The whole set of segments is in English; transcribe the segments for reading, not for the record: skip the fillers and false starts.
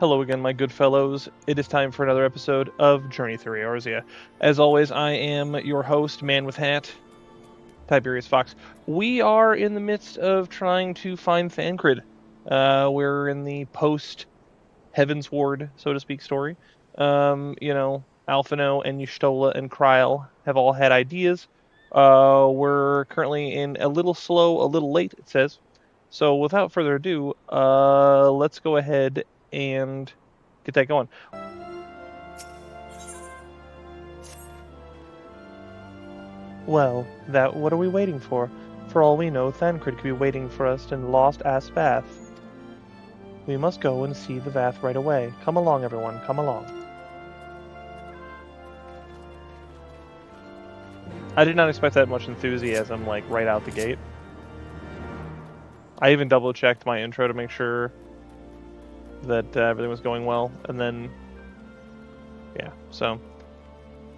Hello again, my good fellows. It is time for another episode of Journey Through Eorzea. As always, I am your host, Man with Hat, Tiberius Fox. We are in the midst of trying to find Thancred. We're in the post-Heaven's Ward, so to speak, story. Alphino and Y'shtola and Kryl have all had ideas. We're currently in a little slow, a little late, it says. So without further ado, let's go ahead and get that going. Well, what are we waiting for? For all we know, Thancred could be waiting for us in Lost Ass Vath. We must go and see the Vath right away. Come along, everyone, come along. I did not expect that much enthusiasm, right out the gate. I even double-checked my intro to make sure that everything was going well, and then, yeah, so,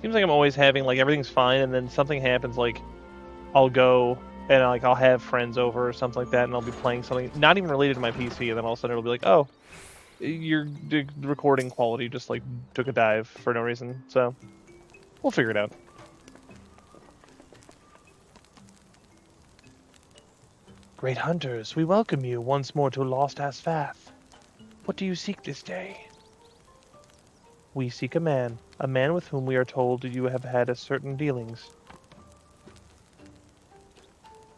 seems like I'm always having, everything's fine, and then something happens, I'll go, and, I'll have friends over or something like that, and I'll be playing something not even related to my PC, and then all of a sudden it'll be like, oh, your recording quality just, took a dive for no reason, so, we'll figure it out. Great hunters, we welcome you once more to Lost Ass Vath. What do you seek this day? We seek a man with whom we are told you have had a certain dealings.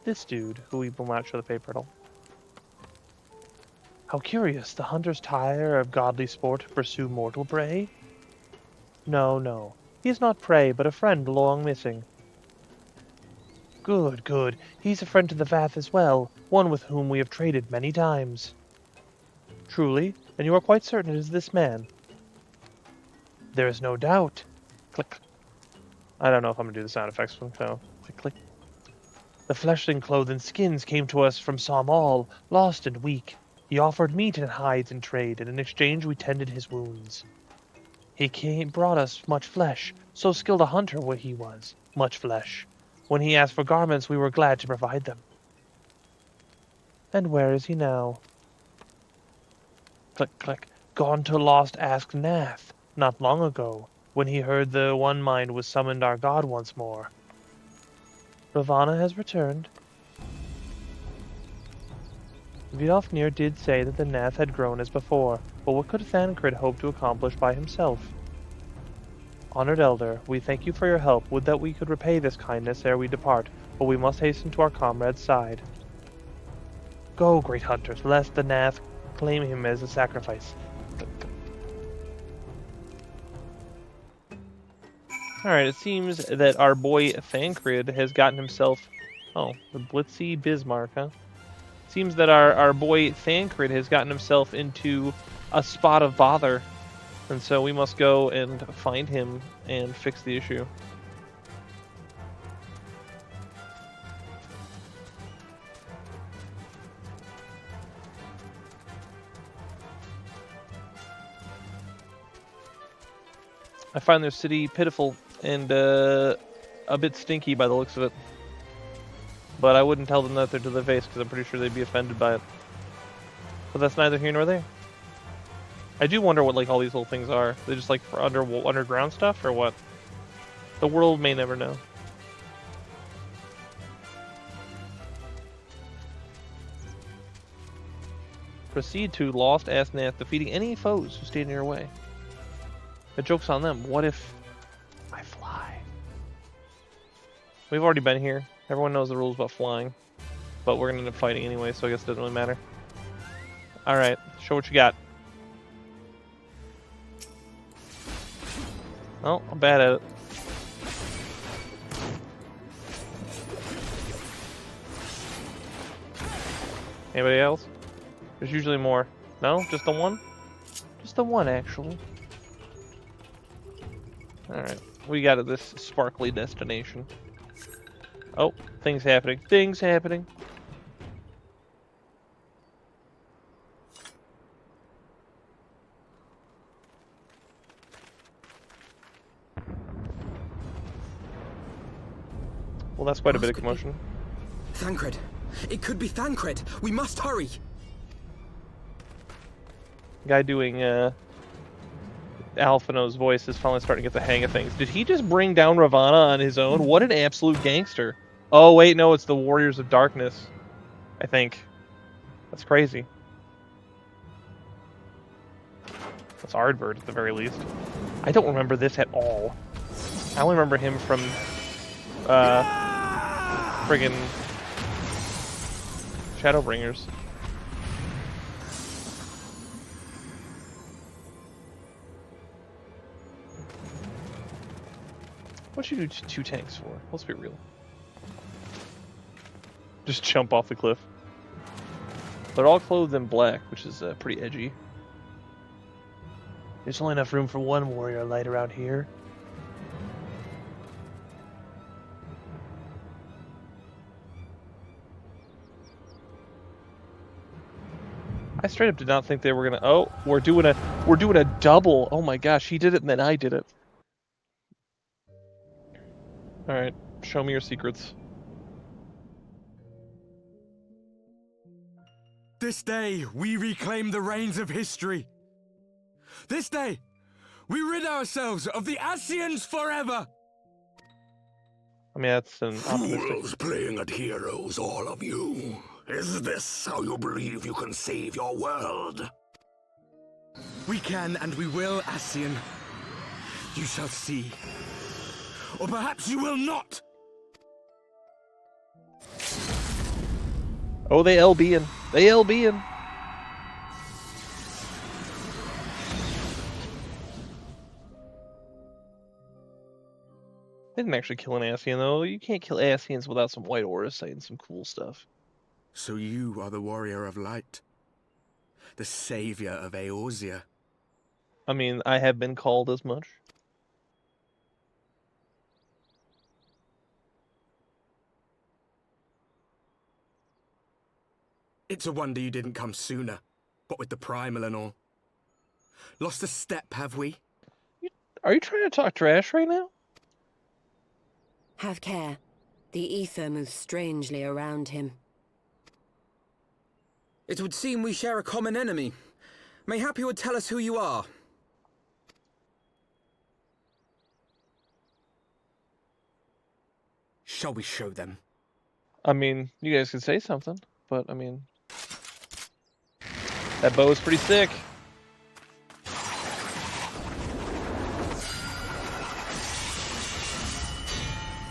This dude, who we will not show the paper at all. How curious, the hunters tire of godly sport to pursue mortal prey? No, he is not prey, but a friend long missing. Good, he's a friend to the Vath as well, one with whom we have traded many times. Truly? And you are quite certain it is this man? There is no doubt. Click. I don't know if I'm going to do the sound effects one, so click, click. The fleshling clothed and skins came to us from Somal, lost and weak. He offered meat and hides in trade, and in exchange we tended his wounds. He brought us much flesh, so skilled a hunter what he was, much flesh. When he asked for garments, we were glad to provide them. And where is he now? Click, click. Gone to Lost Ask Nath, not long ago, when he heard the One Mind was summoned our god once more. Ravana has returned. Vidofnir did say that the Nath had grown as before, but what could Thancred hope to accomplish by himself? Honored Elder, we thank you for your help. Would that we could repay this kindness ere we depart, but we must hasten to our comrade's side. Go, great hunters, lest the Nath claim him as a sacrifice. Alright, it seems that our boy Thancred has gotten himself... Oh, the Blitzy Bismarck, huh? Seems that our boy Thancred has gotten himself into a spot of bother. And so we must go and find him and fix the issue. I find their city pitiful and a bit stinky by the looks of it. But I wouldn't tell them that they're to their face because I'm pretty sure they'd be offended by it. But that's neither here nor there. I do wonder what all these little things are. They're just for underground stuff or what? The world may never know. Proceed to Lost Ass Nath, defeating any foes who stand in your way. The joke's on them. What if I fly? We've already been here. Everyone knows the rules about flying. But we're going to end up fighting anyway, so I guess it doesn't really matter. Alright, show what you got. Oh, I'm bad at it. Anybody else? There's usually more. No? Just the one? Just the one, actually. Alright, we got to this sparkly destination. Oh, things happening. Things happening. Well, that's quite a bit of commotion. Thancred! It could be Thancred! We must hurry! Guy doing Alphino's voice is finally starting to get the hang of things. Did he just bring down Ravana on his own? What an absolute gangster. Oh, wait, no, it's the Warriors of Darkness, I think. That's crazy. That's Ardbert, at the very least. I don't remember this at all. I only remember him from, friggin' Shadowbringers. What'd you do 2 tanks for? Let's be real. Just jump off the cliff. They're all clothed in black, which is pretty edgy. There's only enough room for one warrior light around here. I straight up did not think they were gonna. Oh, we're doing a double. Oh my gosh, he did it and then I did it. All right, show me your secrets. This day, we reclaim the reins of history. This day, we rid ourselves of the Ascians forever. I mean, that's an optimistic. Fools playing at heroes, all of you. Is this how you believe you can save your world? We can and we will, Ascian. You shall see. Or perhaps you will not. Oh, they LB'ing. They LB'ing. They didn't actually kill an Ascian, though. You can't kill Ascians without some white auras saying some cool stuff. So you are the warrior of light. The savior of Eorzea. I mean, I have been called as much. It's a wonder you didn't come sooner, what with the primal and all. Lost a step, have we? Are you trying to talk trash right now? Have care. The ether moves strangely around him. It would seem we share a common enemy. Mayhap you would tell us who you are. Shall we show them? I mean, you guys could say something, but I mean, that bow is pretty sick.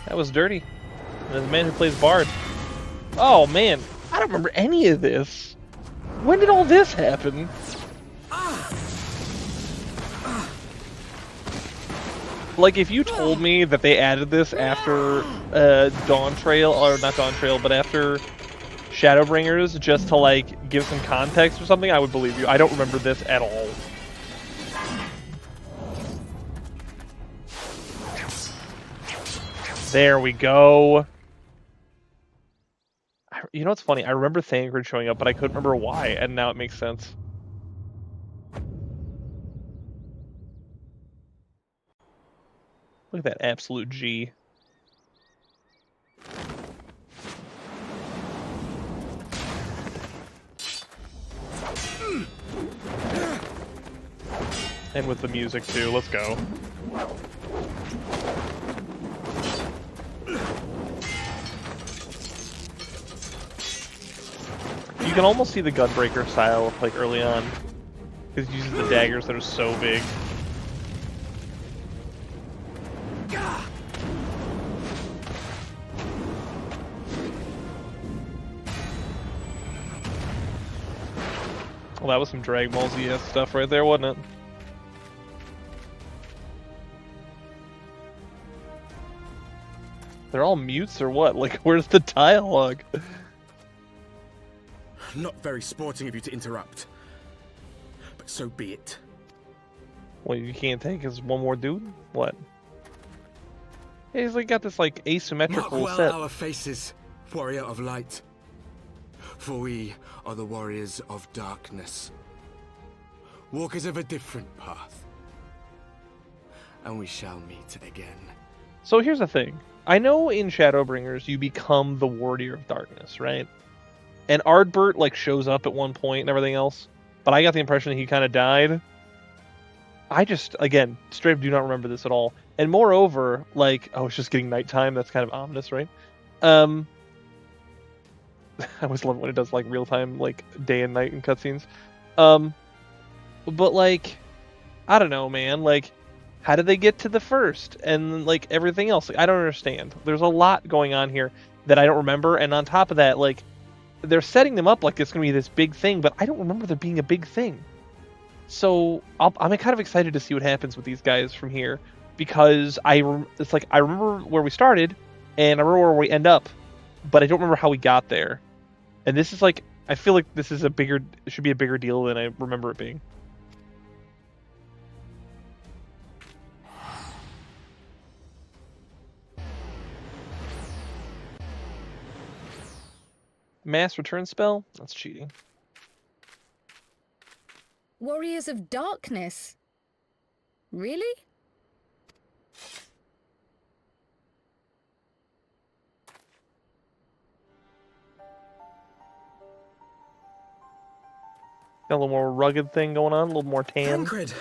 That was dirty. And the man who plays Bard. Oh man, I don't remember any of this. When did all this happen? Like, if you told me that they added this after Dawn Trail, or not Dawn Trail, but after Shadowbringers, just to, like, give some context or something, I would believe you. I don't remember this at all. There we go. You know what's funny? I remember Thancred showing up, but I couldn't remember why, and now it makes sense. Look at that absolute G. And with the music too, let's go. You can almost see the Gunbreaker style, like, early on. Because he uses the daggers that are so big. Well, that was some Dragon Ball Z stuff right there, wasn't it? They're all mutes or what? Like, where's the dialogue? Not very sporting of you to interrupt. But so be it. What you can't take is one more dude? What? Yeah, he's like got this like asymmetrical Mark well set. our faces, warrior of light. For we are the warriors of darkness. Walkers of a different path. And we shall meet again. So here's the thing. I know in Shadowbringers you become the Warrior of Darkness, right? And Ardbert like shows up at one point and everything else. but I got the impression he kind of died. I just, again, straight up do not remember this at all. And moreover, like, oh, it's just getting nighttime. That's kind of ominous, right? I always love it when it does, like, real-time, like, day and night in cutscenes. But, like, I don't know, man. Like, how did they get to the first? And, like, everything else? Like, I don't understand. There's a lot going on here that I don't remember. And on top of that, like, they're setting them up like it's going to be this big thing, but I don't remember there being a big thing. So I'm kind of excited to see what happens with these guys from here, because it's like I remember where we started, and I remember where we end up, but I don't remember how we got there. And this is like, I feel like this is it should be a bigger deal than I remember it being. Mass return spell? That's cheating. Warriors of Darkness? Really? Got a little more rugged thing going on, a little more tan. Thancred,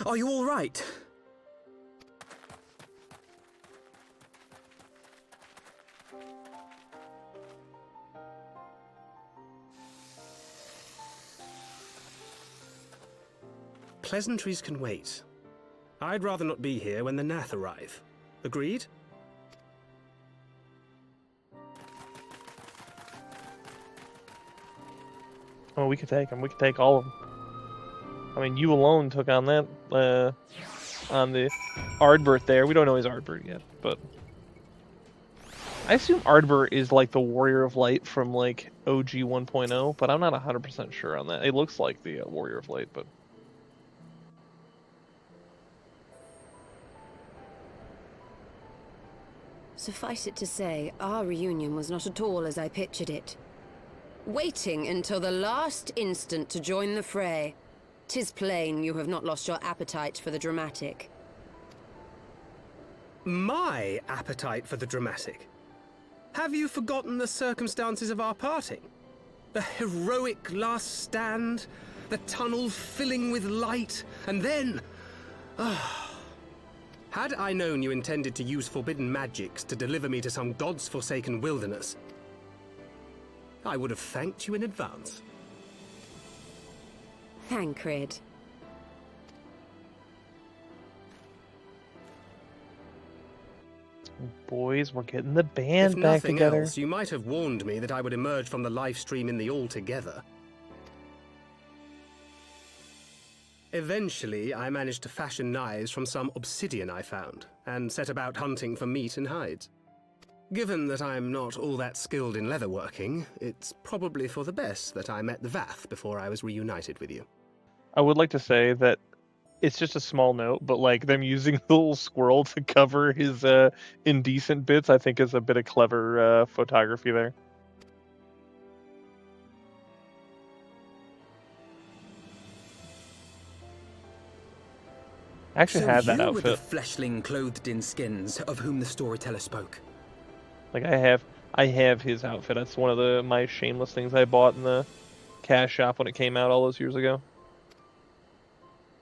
are you all right? Pleasantries can wait. I'd rather not be here when the Nath arrive. Agreed? Oh, we could take them. We could take all of them. I mean, you alone took on that, on the Ardbert there. We don't know his Ardbert yet, but I assume Ardbert is like the Warrior of Light from like OG 1.0, but I'm not 100% sure on that. It looks like the Warrior of Light, but Suffice it to say, our reunion was not at all as I pictured it. Waiting until the last instant to join the fray. 'Tis plain you have not lost your appetite for the dramatic. My appetite for the dramatic? Have you forgotten the circumstances of our parting? The heroic last stand, the tunnel filling with light, and then... Had I known you intended to use forbidden magics to deliver me to some god's forsaken wilderness, I would have thanked you in advance. Thancred. boys, we're getting the band If back nothing together. else, you might have warned me that I would emerge from the live stream in the all together. Eventually, I managed to fashion knives from some obsidian I found, and set about hunting for meat and hides. Given that I'm not all that skilled in leatherworking, it's probably for the best that I met the Vath before I was reunited with you. I would like to say that it's just a small note, but like them using the little squirrel to cover his indecent bits, I think is a bit of clever photography there. I actually had that you were the outfit. fleshling clothed in skins of whom the storyteller spoke. Like I have his outfit. That's one of my shameless things I bought in the cash shop when it came out all those years ago.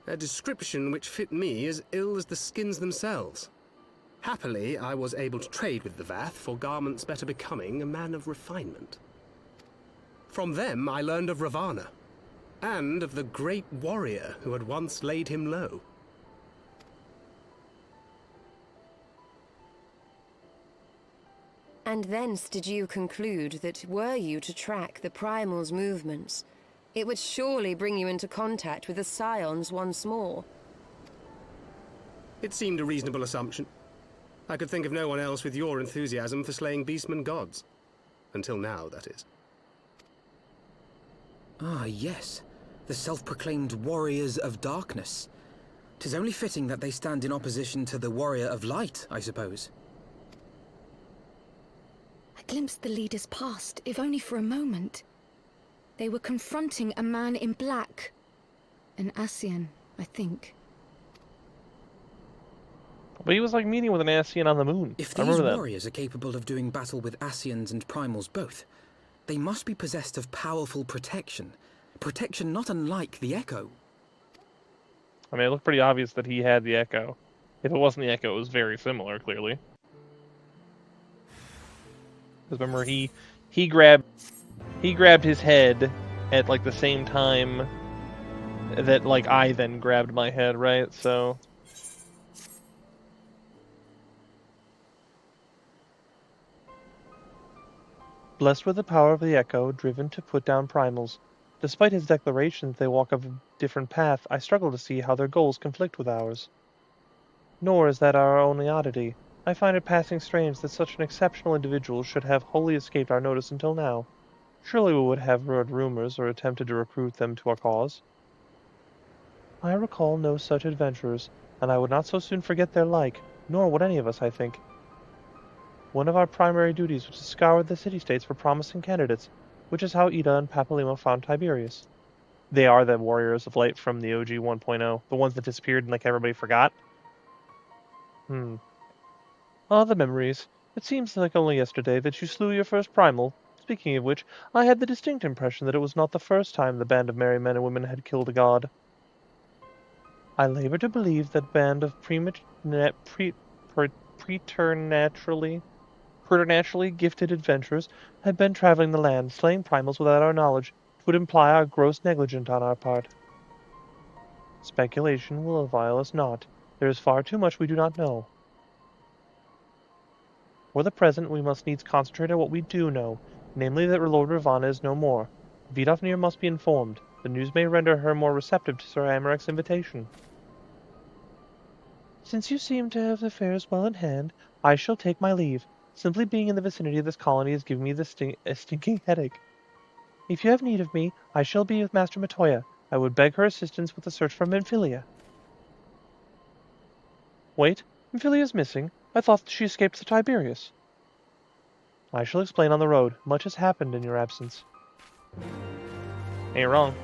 A description which fit me as ill as the skins themselves. Happily, I was able to trade with the Vath for garments better becoming a man of refinement. From them I learned of Ravana, and of the great warrior who had once laid him low. And thence did you conclude that were you to track the Primal's movements, it would surely bring you into contact with the Scions once more. It seemed a reasonable assumption. I could think of no one else with your enthusiasm for slaying beastmen gods. Until now, that is. Ah, yes. The self-proclaimed Warriors of Darkness. 'Tis only fitting that they stand in opposition to the Warrior of Light, I suppose. I glimpsed the leaders past, if only for a moment. They were confronting a man in black. An Ascian, I think. But he was like meeting with an Ascian on the moon. If I these remember that. warriors are capable of doing battle with Ascians and Primals both, they must be possessed of powerful protection, Protection not unlike the Echo. I mean, it looked pretty obvious that he had the Echo. If it wasn't the Echo, it was very similar, clearly. Because remember, he grabbed his head at like the same time that like I then grabbed my head, right? So blessed with the power of the Echo, driven to put down primals. Despite his declaration that they walk a different path, I struggle to see how their goals conflict with ours. Nor is that our only oddity. I find it passing strange that such an exceptional individual should have wholly escaped our notice until now. Surely we would have heard rumors or attempted to recruit them to our cause. I recall no such adventurers, and I would not so soon forget their like, nor would any of us, I think. One of our primary duties was to scour the city-states for promising candidates, which is how Ida and Papalimo found Tiberius. They are the Warriors of Light from the OG 1.0, the ones that disappeared and like everybody forgot. Ah, the memories. It seems like only yesterday that you slew your first primal. Speaking of which, I had the distinct impression that it was not the first time the band of merry men and women had killed a god. I labor to believe that band of preternaturally gifted adventurers had been traveling the land, slaying primals without our knowledge, which would imply our gross negligence on our part. Speculation will avail us not. There is far too much we do not know. For the present, we must needs concentrate on what we do know, namely that Lord Ravana is no more. Vidofnir must be informed. The news may render her more receptive to Sir Amarek's invitation. Since you seem to have affairs well in hand, I shall take my leave. Simply being in the vicinity of this colony is giving me a stinking headache. If you have need of me, I shall be with Master Matoya. I would beg her assistance with the search for Minfilia. Wait, Minfilia's missing. I thought she escaped the Tiberius. I shall explain on the road. Much has happened in your absence. Ain't wrong.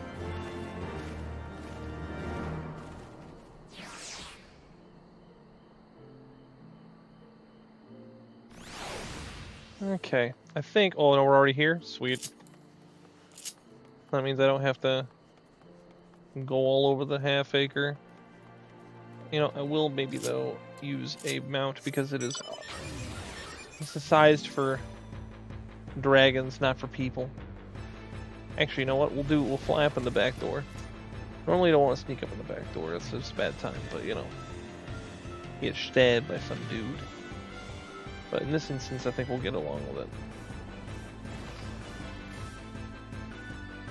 Okay, I think... Oh, no, we're already here? Sweet. That means I don't have to go all over the half-acre. You know, I will maybe, though, use a mount because it is... It's sized for dragons, not for people. Actually, you know what? We'll fly up in the back door. Normally I don't want to sneak up in the back door. It's just a bad time, but, you know. Get stabbed by some dude. But in this instance, I think we'll get along with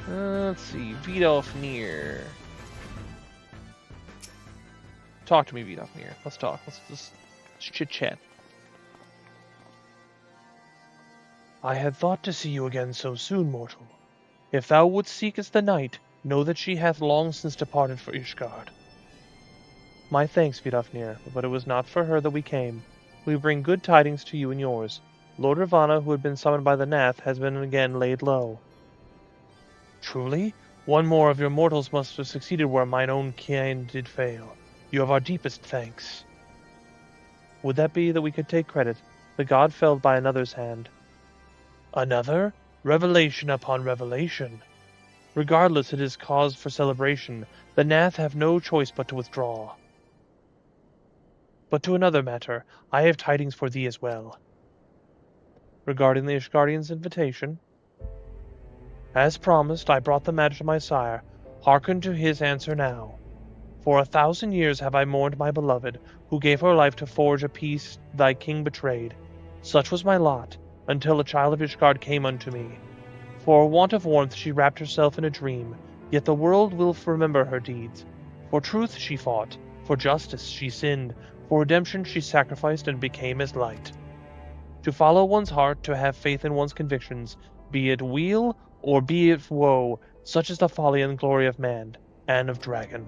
it. Let's see. Vidofnir. Talk to me, Vidofnir. Let's talk. Let's just chit-chat. I had thought to see you again so soon, mortal. If thou wouldst seek as the night, know that she hath long since departed for Ishgard. My thanks, Vidofnir, but it was not for her that we came. We bring good tidings to you and yours. Lord Ravana, who had been summoned by the Nath, has been again laid low. Truly? One more of your mortals must have succeeded where mine own kind did fail. You have our deepest thanks. Would that be that we could take credit? The god fell by another's hand. Another? Revelation upon revelation. Regardless, it is cause for celebration. The Nath have no choice but to withdraw. But to another matter, I have tidings for thee as well. Regarding the Ishgardian's invitation, as promised, I brought the matter to my sire. Hearken to his answer now. For 1,000 years have I mourned my beloved, who gave her life to forge a peace thy king betrayed. Such was my lot, until a child of Ishgard came unto me. For want of warmth she wrapped herself in a dream, yet the world will remember her deeds. For truth she fought, for justice she sinned, for redemption she sacrificed and became as light. To follow one's heart, to have faith in one's convictions, be it weal or be it woe, such is the folly and glory of man, and of dragon.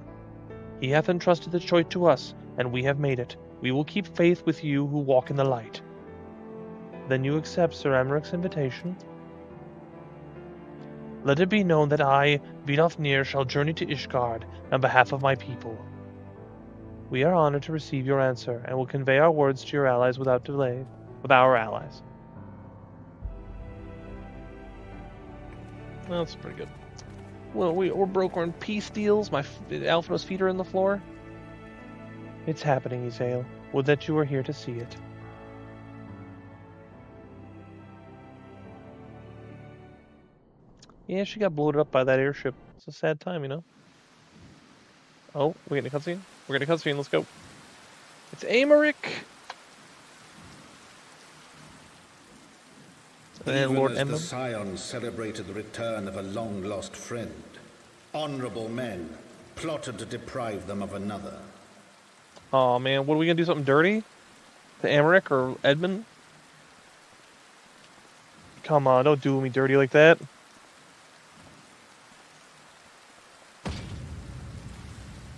He hath entrusted the choice to us, and we have made it. We will keep faith with you who walk in the light. Then you accept Sir Amarek's invitation? Let it be known that I, Vidofnir, shall journey to Ishgard on behalf of my people. We are honored to receive your answer, and will convey our words to your allies without delay. With our allies. Well, that's pretty good. Well, we're brokering peace deals. Alphinaud's feet are in the floor. It's happening, Eorzea. Would that you were here to see it. Yeah, she got bloated up by that airship. It's a sad time, you know? Oh, we're getting a cutscene? We're getting a cutscene, let's go. It's Aymeric! And Even Lord as Emma. the Scions celebrated the return of a long-lost friend, honorable men plotted to deprive them of another. Oh man, what are we gonna do? Something dirty? To Aymeric or Edmund? Come on, don't do me dirty like that.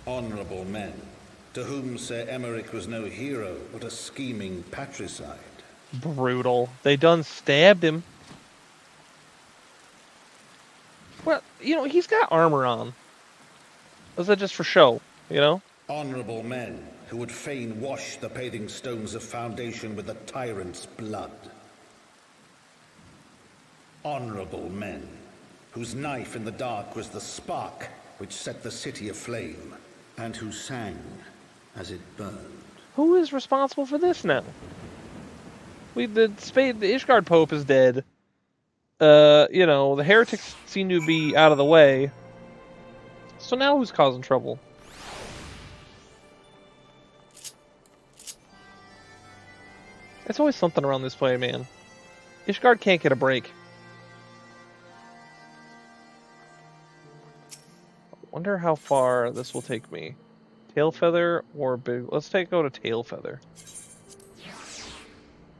Honorable men, to whom Sir Emeric was no hero, but a scheming patricide. Brutal. They done stabbed him. Well, you know, he's got armor on. Was that just for show, you know? Honorable men who would fain wash the paving stones of foundation with the tyrant's blood. Honorable men whose knife in the dark was the spark which set the city aflame, and who sang as it burned. Who is responsible for this now? The Ishgard Pope is dead. You know, the heretics seem to be out of the way. So now who's causing trouble? It's always something around this play, man. Ishgard can't get a break. I wonder how far this will take me. Tailfeather or big... Let's go to Tailfeather.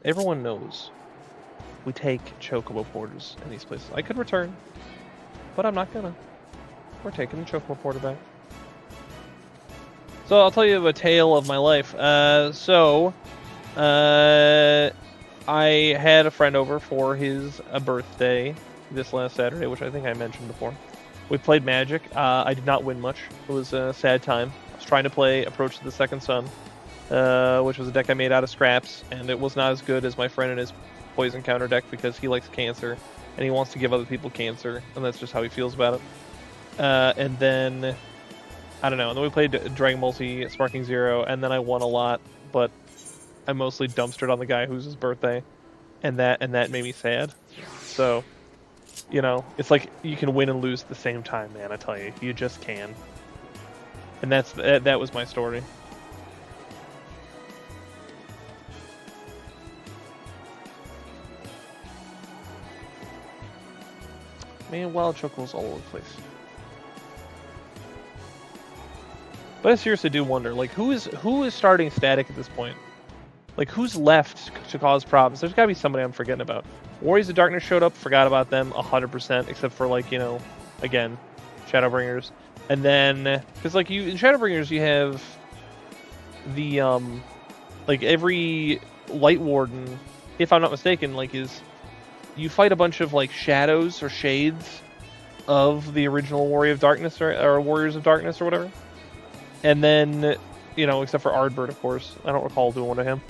Everyone knows we take chocobo porters in these places. I could return, but I'm not gonna. We're taking the chocobo porter back. So I'll tell you a tale of my life. I had a friend over for his birthday this last Saturday, which I think I mentioned before. We played Magic. I did not win much. It was a sad time. I was trying to play Approach to the Second Sun, which was a deck I made out of scraps, and it was not as good as my friend and his poison counter deck because he likes cancer, and he wants to give other people cancer, and that's just how he feels about it. And then, I don't know, and then we played Dragon Multi, Sparking Zero, and then I won a lot, but I mostly dumpstered on the guy who's his birthday, and that made me sad. So, you know, it's like you can win and lose at the same time, man, I tell you. You just can. And that was my story. Man, wild chocola's all over the place. But I seriously do wonder, like, who is starting static at this point? Like, who's left to cause problems? There's gotta be somebody I'm forgetting about. Warriors of Darkness showed up, forgot about them 100%, except for, like, you know, again, Shadowbringers. And then, because, like, in Shadowbringers, you have the, like, every Light Warden, if I'm not mistaken, like, you fight a bunch of, like, shadows or shades of the original Warrior of Darkness or Warriors of Darkness or whatever. And then, you know, except for Ardbert, of course. I don't recall doing one to him.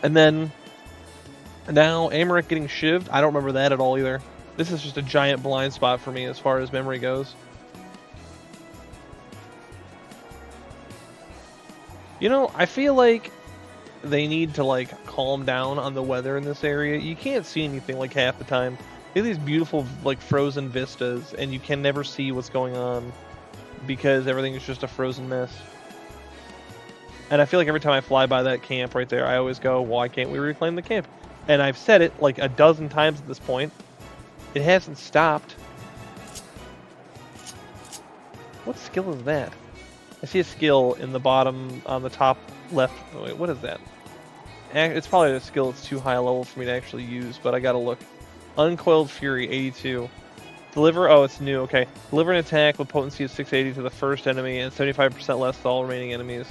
And then, now, Aymeric getting shivved. I don't remember that at all either. This is just a giant blind spot for me as far as memory goes. You know, I feel like they need to, like, calm down on the weather in this area. You can't see anything, like, half the time. You have these beautiful, like, frozen vistas, and you can never see what's going on because everything is just a frozen mess. And I feel like every time I fly by that camp right there, I always go, why can't we reclaim the camp? And I've said it, like, a dozen times at this point. It hasn't stopped. What skill is that? I see a skill in the bottom, on the top left. Oh, wait, what is that? It's probably a skill that's too high a level for me to actually use, but I gotta look. Uncoiled Fury, 82. Deliver, oh, it's new, okay. Deliver an attack with potency of 680 to the first enemy and 75% less to all remaining enemies.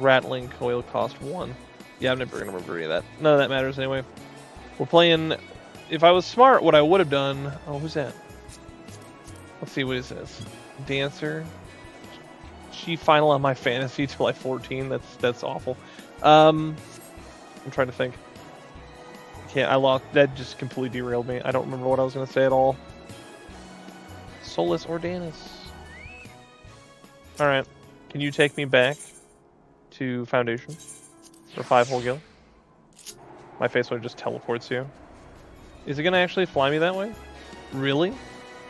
Rattling coil cost 1. Yeah, I'm never going to remember any of that. None of that matters anyway. We're playing... If I was smart, what I would have done... Oh, who's that? Let's see what it says. Dancer. She final on my fantasy till like 14. That's awful. I'm trying to think. I can't. I lost. That just completely derailed me. I don't remember what I was going to say at all. Solus Ordanus. Alright. Can you take me back to Foundation for 5 whole gil? My face one just teleports you. Is it going to actually fly me that way? Really?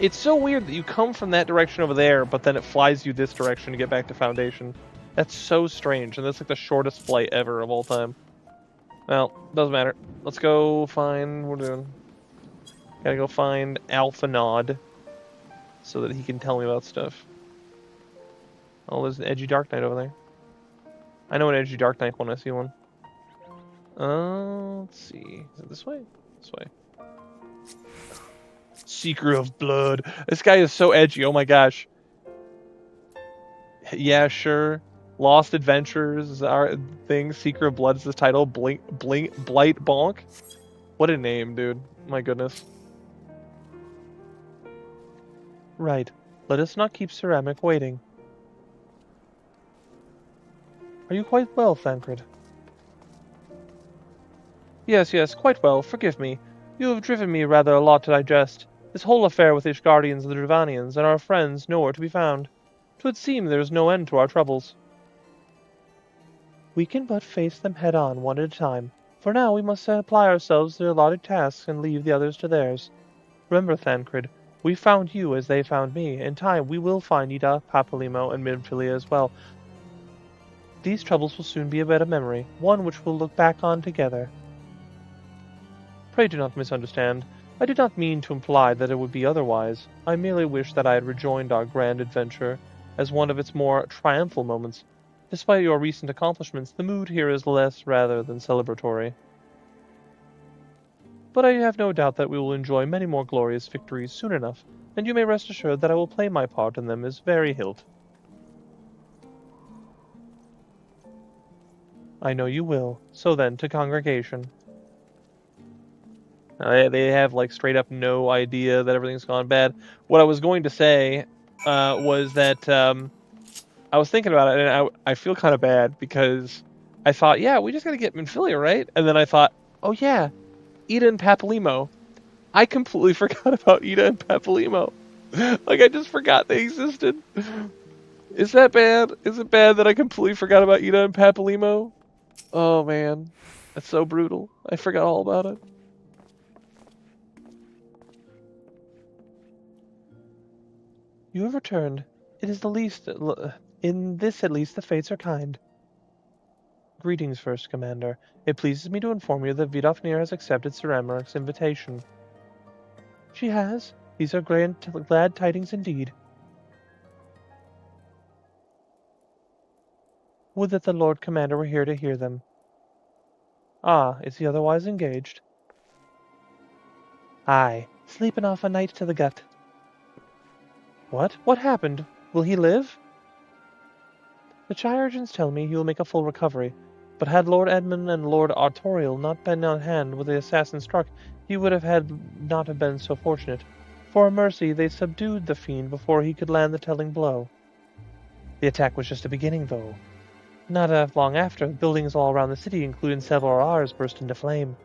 It's so weird that you come from that direction over there, but then it flies you this direction to get back to Foundation. That's so strange, and that's like the shortest flight ever of all time. Well, doesn't matter. Let's go find... What we're doing. Gotta go find Alpha Nod so that he can tell me about stuff. Oh, there's an edgy Dark Knight over there. I know an edgy Dark Knight when I see one. Let's see. Is it this way? This way. Seeker of Blood. This guy is so edgy. Oh my gosh. Yeah, sure. Lost Adventures is our thing. Seeker of Blood is this title. Blight Bonk. What a name, dude. My goodness. Right. Let us not keep Ceramic waiting. Are you quite well, Thancred? Yes, quite well. Forgive me. You have driven me rather a lot to digest. This whole affair with the Ishgardians and the Dravanians, and our friends nowhere to be found. 'Twould seem there is no end to our troubles. We can but face them head-on, one at a time. For now we must apply ourselves to their allotted tasks and leave the others to theirs. Remember, Thancred, we found you as they found me. In time we will find Ida, Papalymo, and Minfilia as well. These troubles will soon be a better memory, one which we'll look back on together. Pray do not misunderstand. I did not mean to imply that it would be otherwise. I merely wish that I had rejoined our grand adventure as one of its more triumphal moments. Despite your recent accomplishments, the mood here is less rather than celebratory. But I have no doubt that we will enjoy many more glorious victories soon enough, and you may rest assured that I will play my part in them as very hilt. I know you will. So then, to congregation. They have, like, straight up no idea that everything's gone bad. What I was going to say was that I was thinking about it, and I feel kind of bad because I thought, yeah, we just got to get Minfilia, right? And then I thought, oh yeah, Ida and Papalymo. I completely forgot about Ida and Papalymo. Like, I just forgot they existed. Is that bad? Is it bad that I completely forgot about Ida and Papalymo? Oh man, that's so brutal. I forgot all about it. You have returned. It is the least... In this, at least, the fates are kind. Greetings, First Commander. It pleases me to inform you that Vidofnir has accepted Ceramuric's invitation. She has? These are glad tidings indeed. Would that the Lord Commander were here to hear them. Ah, is he otherwise engaged? Aye, sleeping off a night to the gut. What? What happened? Will he live? The chirurgeons tell me he will make a full recovery, but had Lord Edmund and Lord Artorial not been on hand when the assassin struck, he would not have been so fortunate. For a mercy, they subdued the fiend before he could land the telling blow. The attack was just a beginning, though. Not long after, buildings all around the city, including several of ours, burst into flame.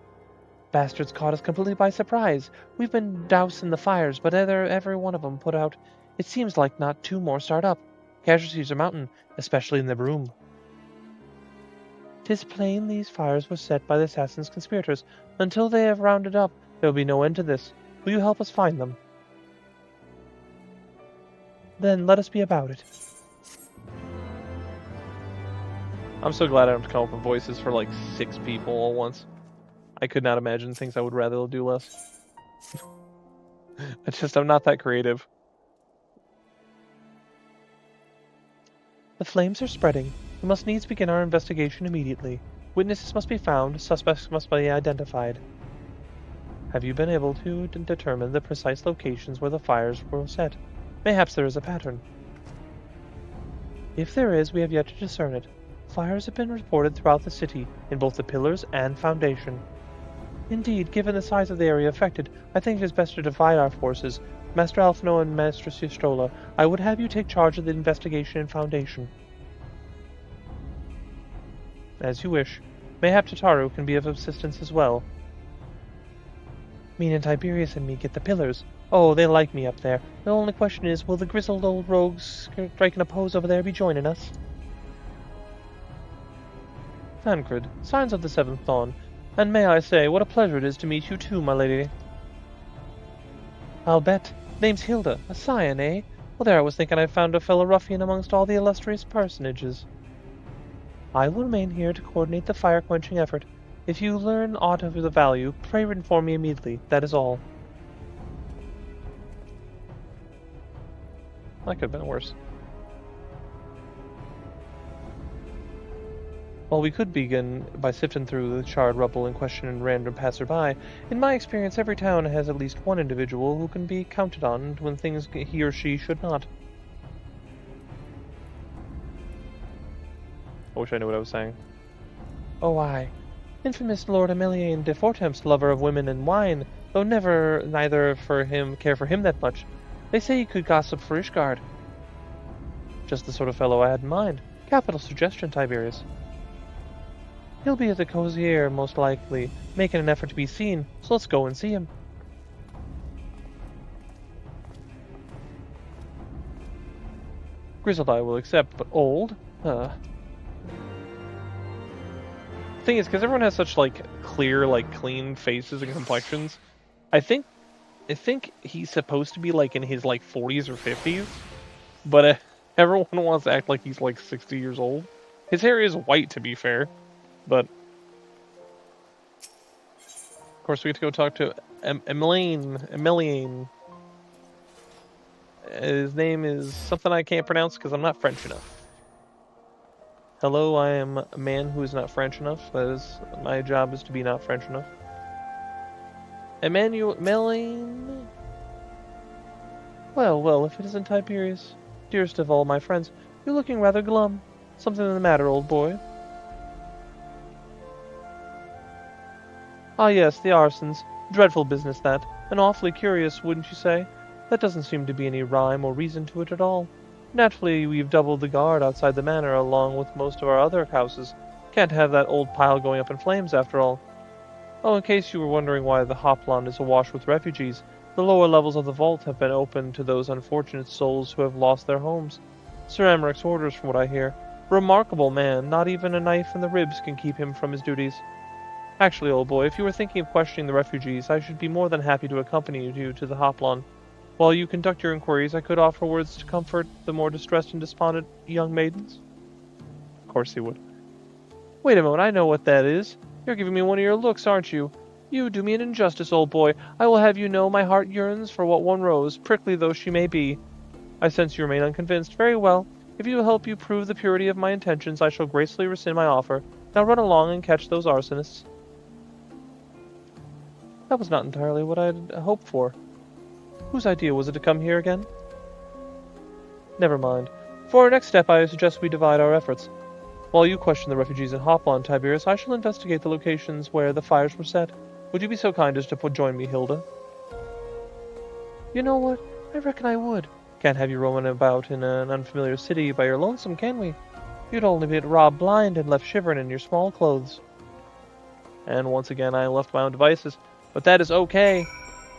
Bastards caught us completely by surprise. We've been dousing the fires, but every one of them put out. It seems like not 2 more start up. Casualties are mounting, especially in the Broom. 'Tis plain these fires were set by the assassin's conspirators. Until they have rounded up, there will be no end to this. Will you help us find them? Then let us be about it. I'm so glad I don't have to come up with voices for like 6 people all once. I could not imagine things I would rather do less. I'm not that creative. The flames are spreading. We must needs begin our investigation immediately. Witnesses must be found, suspects must be identified. Have you been able to determine the precise locations where the fires were set? Mayhaps there is a pattern. If there is, we have yet to discern it. Fires have been reported throughout the city, in both the pillars and foundation. Indeed, given the size of the area affected, I think it is best to divide our forces. Master Alphino and Master Sistrola, I would have you take charge of the investigation in Foundation. As you wish. Mayhap Tataru can be of assistance as well. Me and Tiberius and me get the pillars. Oh, they like me up there. The only question is, will the grizzled old rogues striking a pose over there be joining us? Thancred, signs of the seventh dawn. And may I say, what a pleasure it is to meet you too, my lady. I'll bet. Name's Hilda. A scion, eh? Well, there I was thinking I found a fellow ruffian amongst all the illustrious personages. I will remain here to coordinate the fire-quenching effort. If you learn aught of the value, pray inform me immediately. That is all. That could have been worse. While we could begin by sifting through the charred rubble and questioning random passerby, in my experience every town has at least one individual who can be counted on when things he or she should not. I wish I knew what I was saying. Oh, aye. Infamous Lord Emelian de Fortemps, lover of women and wine, though neither care for him that much. They say he could gossip for Ishgard. Just the sort of fellow I had in mind. Capital suggestion, Tiberius. He'll be at the Cozier, most likely, making an effort to be seen, so let's go and see him. Grizzled I will accept, but old? Thing is, because everyone has such, clear, clean faces and complexions, I think he's supposed to be, in his, 40s or 50s, but everyone wants to act like he's, 60 years old. His hair is white, to be fair. But, of course, we get to go talk to Emelian. His name is something I can't pronounce because I'm not French enough. Hello, I am a man who is not French enough. That is, my job is to be not French enough. Emelian? Well, if it isn't Tiberius, dearest of all my friends, you're looking rather glum. Something the matter, old boy? Ah yes, the arsons. Dreadful business that. And awfully curious, wouldn't you say? That doesn't seem to be any rhyme or reason to it at all. Naturally, we've doubled the guard outside the manor along with most of our other houses. Can't have that old pile going up in flames after all. Oh, in case you were wondering why the Hopland is awash with refugees, the lower levels of the vault have been opened to those unfortunate souls who have lost their homes. Sir Amaric's orders, from what I hear. Remarkable man, not even a knife in the ribs can keep him from his duties. Actually, old boy, if you were thinking of questioning the refugees, I should be more than happy to accompany you to the Hopland. While you conduct your inquiries, I could offer words to comfort the more distressed and despondent young maidens. Of course he would. Wait a moment, I know what that is. You're giving me one of your looks, aren't you? You do me an injustice, old boy. I will have you know my heart yearns for what one rose, prickly though she may be. I sense you remain unconvinced. Very well. If it will help you prove the purity of my intentions, I shall gracefully rescind my offer. Now run along and catch those arsonists. That was not entirely what I had hoped for. Whose idea was it to come here again? Never mind. For our next step, I suggest we divide our efforts. While you question the refugees in Hopland, Tiberius, I shall investigate the locations where the fires were set. Would you be so kind as to join me, Hilda? You know what? I reckon I would. Can't have you roaming about in an unfamiliar city by your lonesome, can we? You'd only be robbed blind and left shivering in your small clothes. And once again, I left my own devices. But that is okay,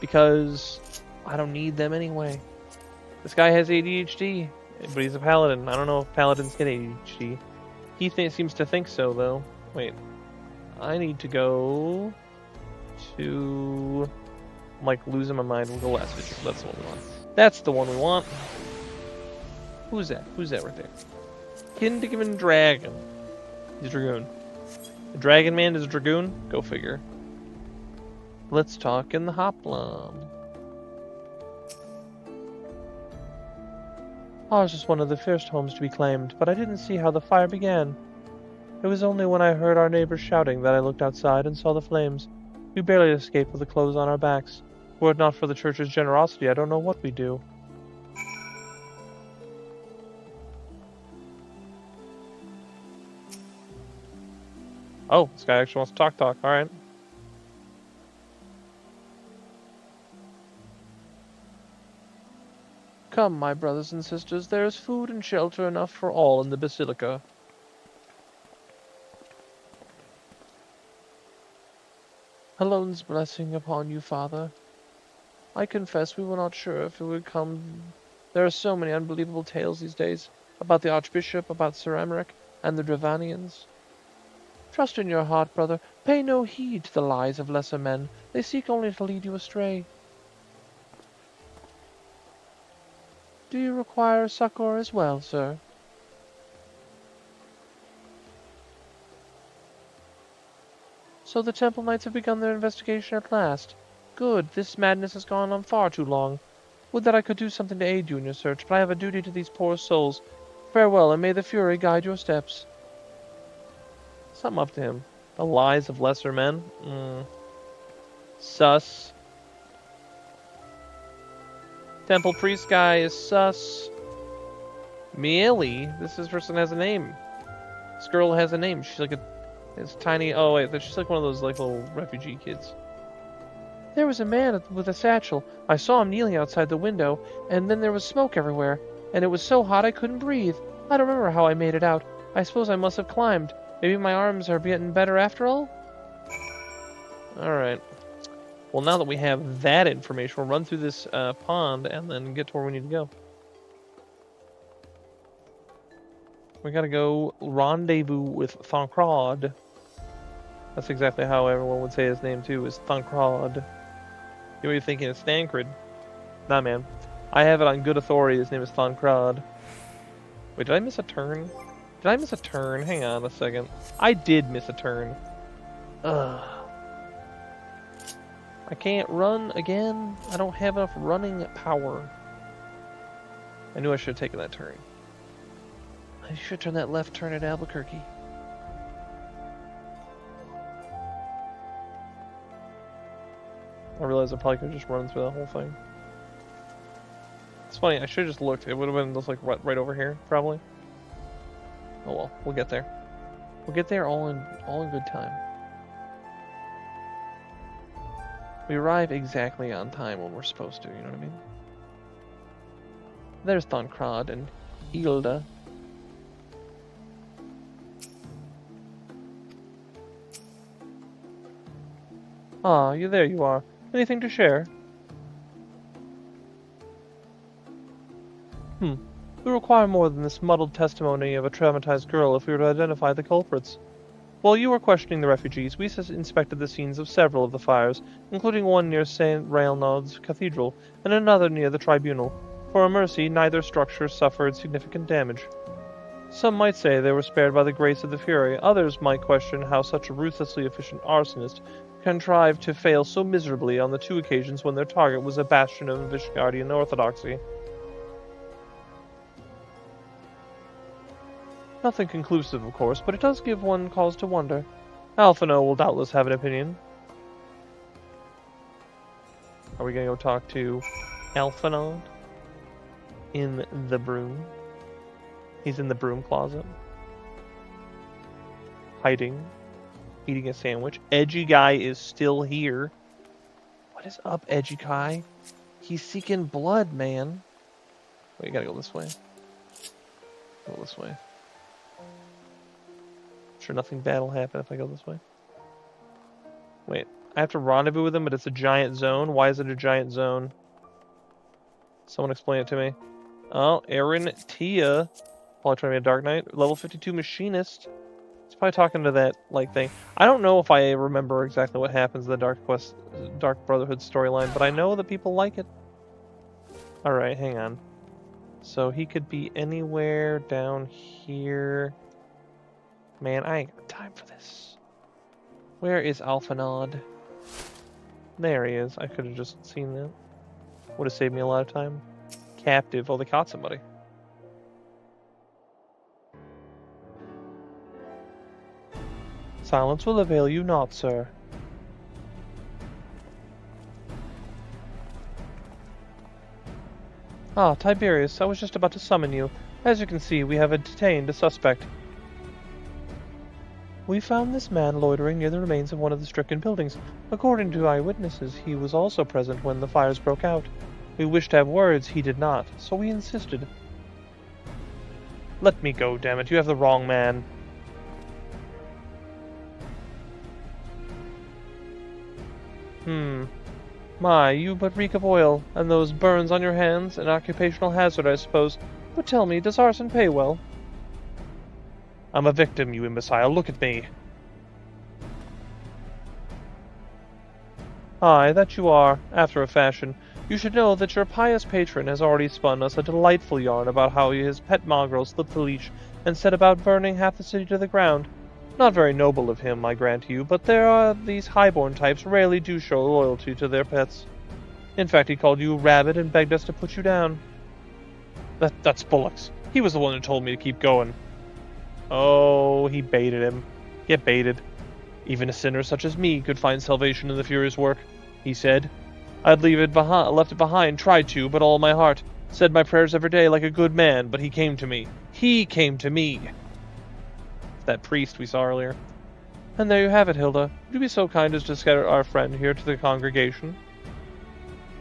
because I don't need them anyway. This guy has ADHD, but he's a paladin. I don't know if paladins get ADHD. He seems to think so, though. Wait. I need to go to... I'm, losing my mind. We'll go last vision. That's the one we want. That's the one we want. Who's that? Who's that right there? Kindigiman Dragon. He's a dragoon. The Dragon Man is a dragoon? Go figure. Let's talk in the Hopland. Ours was one of the first homes to be claimed, but I didn't see how the fire began. It was only when I heard our neighbors shouting that I looked outside and saw the flames. We barely escaped with the clothes on our backs. Were it not for the church's generosity, I don't know what we'd do. Oh, this guy actually wants to talk. Alright. Come, my brothers and sisters, there is food and shelter enough for all in the Basilica. Alone's blessing upon you, Father. I confess we were not sure if it would come. There are so many unbelievable tales these days about the Archbishop, about Sir Emmerich, and the Dravanians. Trust in your heart, brother. Pay no heed to the lies of lesser men. They seek only to lead you astray. Do you require succor as well, sir? So the Temple Knights have begun their investigation at last. Good, this madness has gone on far too long. Would that I could do something to aid you in your search, but I have a duty to these poor souls. Farewell, and may the Fury guide your steps. Something up to him. The lies of lesser men? Sus. Temple priest guy is sus. Mieli? This person has a name. This girl has a name. She's like it's tiny. Oh wait, she's like one of those like little refugee kids. There was a man with a satchel. I saw him kneeling outside the window, and then there was smoke everywhere, and it was so hot I couldn't breathe. I don't remember how I made it out. I suppose I must have climbed. Maybe my arms are getting better after all? Alright. Well, now that we have that information, we'll run through this pond and then get to where we need to go. We gotta go rendezvous with Thancred. That's exactly how everyone would say his name too, is Thancred. You know what you're thinking, it's Thancred. Nah, man. I have it on good authority, his name is Thancred. Wait, did I miss a turn? Did I miss a turn? Hang on a second. I did miss a turn. Ugh. I can't run again. I don't have enough running power. I knew I should have taken that turn. I should turn that left turn at Albuquerque. I realized I probably could have just run through that whole thing. It's funny, I should have just looked. It would have been just like right over here, probably. Oh well, we'll get there. We'll get there all in good time. We arrive exactly on time when we're supposed to, you know what I mean? There's Thancred and Hilda. Ah, there you are. Anything to share? We require more than this muddled testimony of a traumatized girl if we were to identify the culprits. While you were questioning the refugees, we inspected the scenes of several of the fires, including one near St. Railnod's Cathedral, and another near the Tribunal. For a mercy, neither structure suffered significant damage. Some might say they were spared by the grace of the Fury, others might question how such a ruthlessly efficient arsonist contrived to fail so miserably on the two occasions when their target was a bastion of Vishgardian orthodoxy. Nothing conclusive, of course, but it does give one cause to wonder. Alphino will doubtless have an opinion. Are we gonna go talk to Alphino in the broom? He's in the broom closet. Hiding. Eating a sandwich. Edgy guy is still here. What is up, Edgy guy? He's seeking blood, man. Wait, you gotta go this way. Go this way. Sure nothing bad will happen if I go this way. Wait, I have to rendezvous with him, but it's a giant zone? Why is it a giant zone? Someone explain it to me. Oh, Aaron Tia. Probably trying to be a Dark Knight. Level 52 Machinist. He's probably talking to that, like, thing. I don't know if I remember exactly what happens in the Dark Brotherhood storyline, but I know that people like it. Alright, hang on. So he could be anywhere down here. Man, I ain't got time for this. Where is Alphanod? There he is. I could have just seen that. Would have saved me a lot of time. Captive. Oh, they caught somebody. Silence will avail you not, sir. Ah, Tiberius, I was just about to summon you. As you can see, we have detained a suspect. We found this man loitering near the remains of one of the stricken buildings. According to eyewitnesses, he was also present when the fires broke out. We wished to have words, he did not, so we insisted. Let me go, damn it! You have the wrong man. My, you but reek of oil, and those burns on your hands, an occupational hazard, I suppose. But tell me, does arson pay well? I'm a victim, you imbecile. Look at me. Aye, that you are, after a fashion. You should know that your pious patron has already spun us a delightful yarn about how his pet mongrel slipped the leash and set about burning half the city to the ground. Not very noble of him, I grant you, but these highborn types rarely do show loyalty to their pets. In fact, he called you rabid and begged us to put you down. That's Bullock's. He was the one who told me to keep going. Oh, he baited him. Get baited. Even a sinner such as me could find salvation in the Fury's work, he said. I'd left it behind, tried to, but all my heart. Said my prayers every day like a good man, but he came to me. He came to me! That priest we saw earlier. And there you have it, Hilda. Would you be so kind as to escort our friend here to the congregation?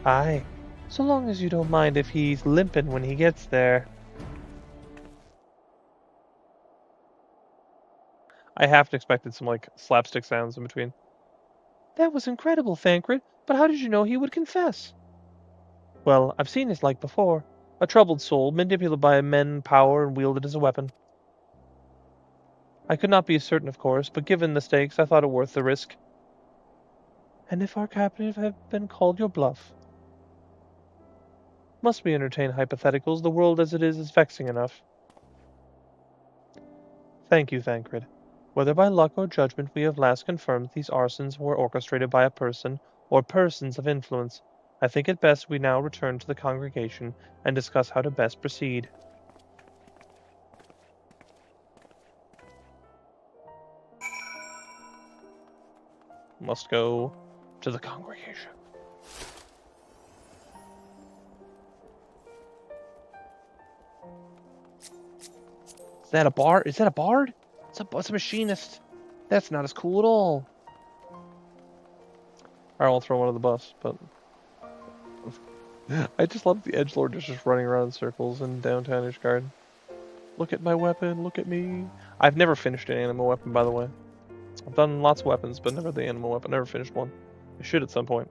Aye, so long as you don't mind if he's limping when he gets there. I half expected some, slapstick sounds in between. That was incredible, Thancred, but how did you know he would confess? Well, I've seen his like before. A troubled soul, manipulated by men power and wielded as a weapon. I could not be certain, of course, but given the stakes, I thought it worth the risk. And if our captive had been called your bluff? Must we entertain hypotheticals? The world as it is vexing enough. Thank you, Thancred. Whether by luck or judgment, we have last confirmed that these arsons were orchestrated by a person, or persons of influence. I think it best we now return to the congregation and discuss how to best proceed. Must go to the congregation. Is that a bard? Is that a bard? It's a machinist. That's not as cool at all. I won't throw one on the bus, but I just love the edgelord just running around in circles in downtown Ishgard. Look at my weapon, look at me. I've never finished an animal weapon, by the way. I've done lots of weapons, but never the animal weapon. Never finished one. I should at some point.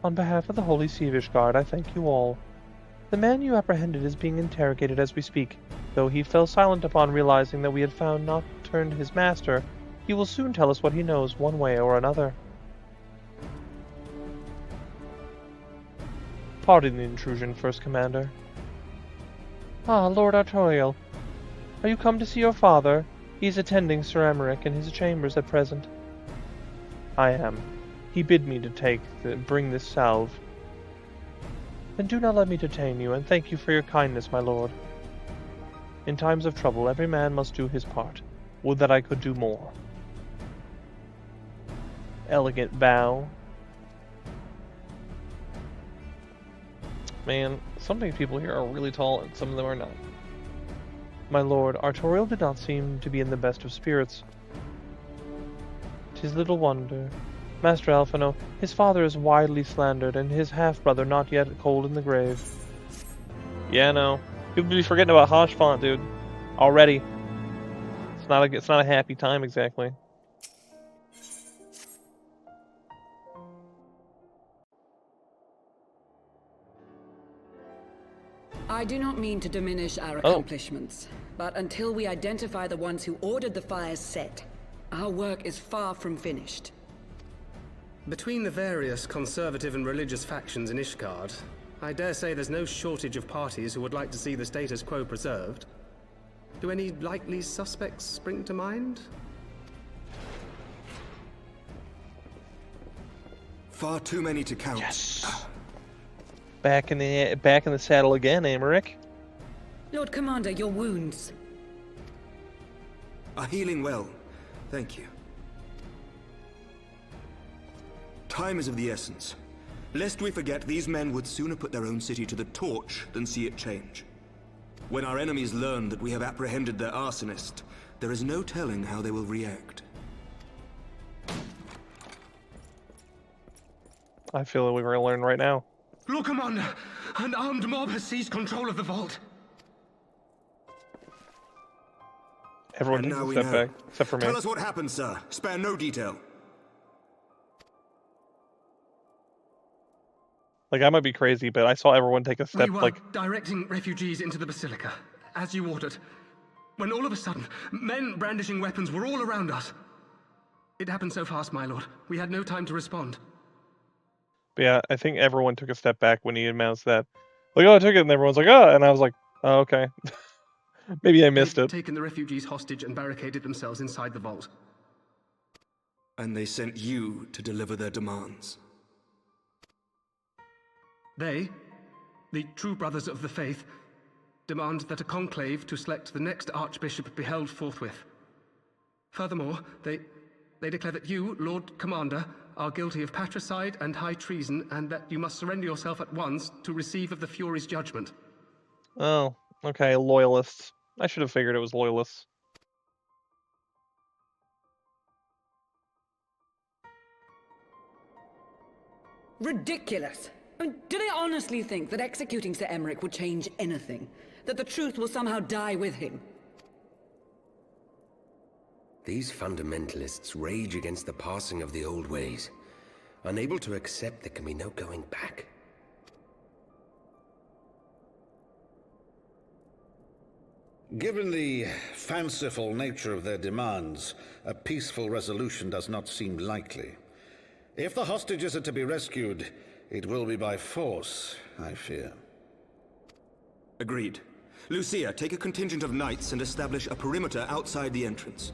On behalf of the Holy See of Ishgard, I thank you all. The man you apprehended is being interrogated as we speak. Though he fell silent upon realizing that we had found not turned his master, he will soon tell us what he knows one way or another. Pardon the intrusion, First Commander. Ah, Lord Artorial. Are you come to see your father? He is attending Sir Emmerich in his chambers at present. I am. He bid me to bring this salve. Then do not let me detain you, and thank you for your kindness, my lord. In times of trouble, every man must do his part. Would that I could do more. Elegant bow. Man, some of these people here are really tall, and some of them are not. My lord, Artorial did not seem to be in the best of spirits. 'Tis little wonder. Master Alphino, his father is widely slandered, and his half-brother not yet cold in the grave. Yeah, no. People be forgetting about Hoshfont, dude. Already. It's not a happy time, exactly. I do not mean to diminish our accomplishments, but until we identify the ones who ordered the fires set, our work is far from finished. Between the various conservative and religious factions in Ishgard, I dare say there's no shortage of parties who would like to see the status quo preserved. Do any likely suspects spring to mind? Far too many to count. Yes. Back in the saddle again, Emmerich. Lord Commander, your wounds. Are healing well. Thank you. Time is of the essence. Lest we forget, these men would sooner put their own city to the torch than see it change. When our enemies learn that we have apprehended their arsonist, there is no telling how they will react. I feel that we're going to learn right now. Lord Commander, an armed mob has seized control of the vault. Everyone And takes now a we step know. back, except for me. Tell us what happened, sir. Spare no detail. Like, I might be crazy, but I saw everyone take a step, We were like... directing refugees into the basilica, as you ordered, when all of a sudden, men brandishing weapons were all around us. It happened so fast, my lord. We had no time to respond. But yeah, I think everyone took a step back when he announced that. Like, oh, I took it, and everyone's like, oh, and I was like, oh, okay. Maybe I missed They'd it. taken the refugees hostage and barricaded themselves inside the vault. And they sent you to deliver their demands. They, the true brothers of the faith, demand that a conclave to select the next archbishop be held forthwith. Furthermore, they declare that you, Lord Commander, are guilty of patricide and high treason, and that you must surrender yourself at once to receive of the Fury's judgment. Oh, okay, loyalists. I should have figured it was loyalists. Ridiculous! I mean, do they honestly think that executing Sir Emmerich would change anything? That the truth will somehow die with him? These fundamentalists rage against the passing of the old ways, unable to accept there can be no going back. Given the fanciful nature of their demands, a peaceful resolution does not seem likely. If the hostages are to be rescued, it will be by force, I fear. Agreed. Lucia, take a contingent of knights and establish a perimeter outside the entrance.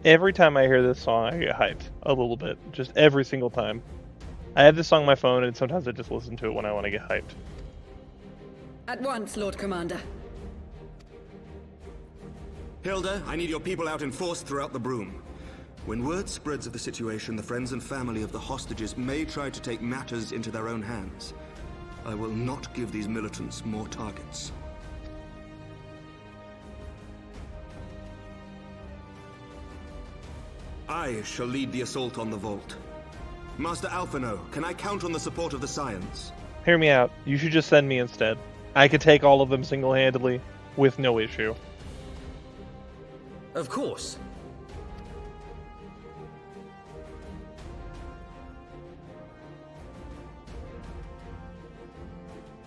Every time I hear this song, I get hyped a little bit. Just every single time. I have this song on my phone, and sometimes I just listen to it when I want to get hyped. At once, Lord Commander. Hilda, I need your people out in force throughout the Broom. When word spreads of the situation, the friends and family of the hostages may try to take matters into their own hands. I will not give these militants more targets. I shall lead the assault on the vault. Master Alphino, can I count on the support of the Scions? Hear me out. You should just send me instead. I could take all of them single-handedly, with no issue. Of course.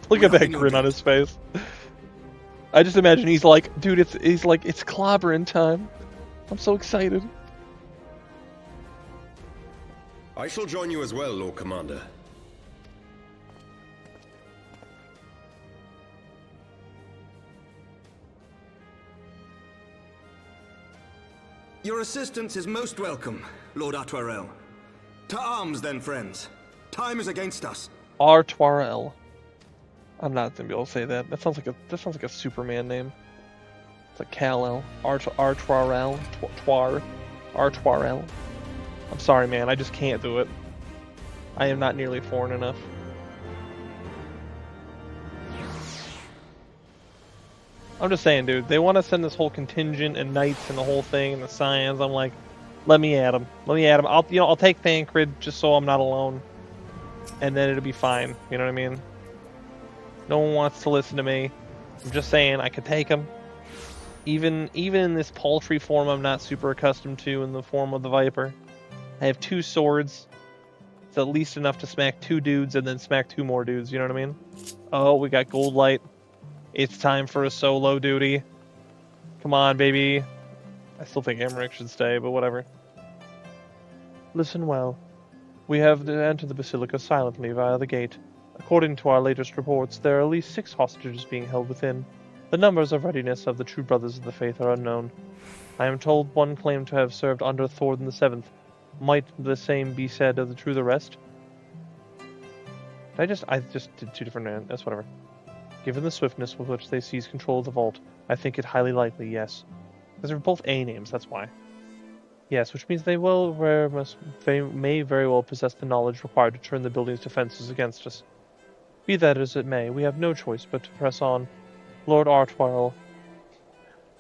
Look at that grin on his face. I just imagine he's like, dude, it's clobbering time. I'm so excited. I shall join you as well, Lord Commander. Your assistance is most welcome, Lord Atwarel. To arms, then, friends. Time is against us. Artwarel. I'm not gonna be able to say that. That sounds like a Superman name. It's like Kal-El. Artwarel. Artwarel. I'm sorry, man. I just can't do it. I am not nearly foreign enough. I'm just saying, dude. They want to send this whole contingent and knights and the whole thing and the Scions. I'm like, let me at them. Let me at them. I'll take Thancred just so I'm not alone, and then it'll be fine. You know what I mean? No one wants to listen to me. I'm just saying I could take them. Even in this paltry form I'm not super accustomed to, in the form of the Viper. I have 2 swords. It's at least enough to smack 2 dudes and then smack 2 more dudes, you know what I mean? Oh, we got gold light. It's time for a solo duty. Come on, baby. I still think Emmerich should stay, but whatever. Listen well. We have to enter the Basilica silently via the gate. According to our latest reports, there are at least 6 hostages being held within. The numbers of readiness of the true brothers of the faith are unknown. I am told one claimed to have served under Thordan the Seventh. Might the same be said of the rest? I just did 2 different that's whatever. Given the swiftness with which they seize control of the vault, I think it highly likely, yes. Because they're both A names, that's why. Yes, which means they may very well possess the knowledge required to turn the building's defenses against us. Be that as it may, we have no choice but to press on. Lord Artwarel,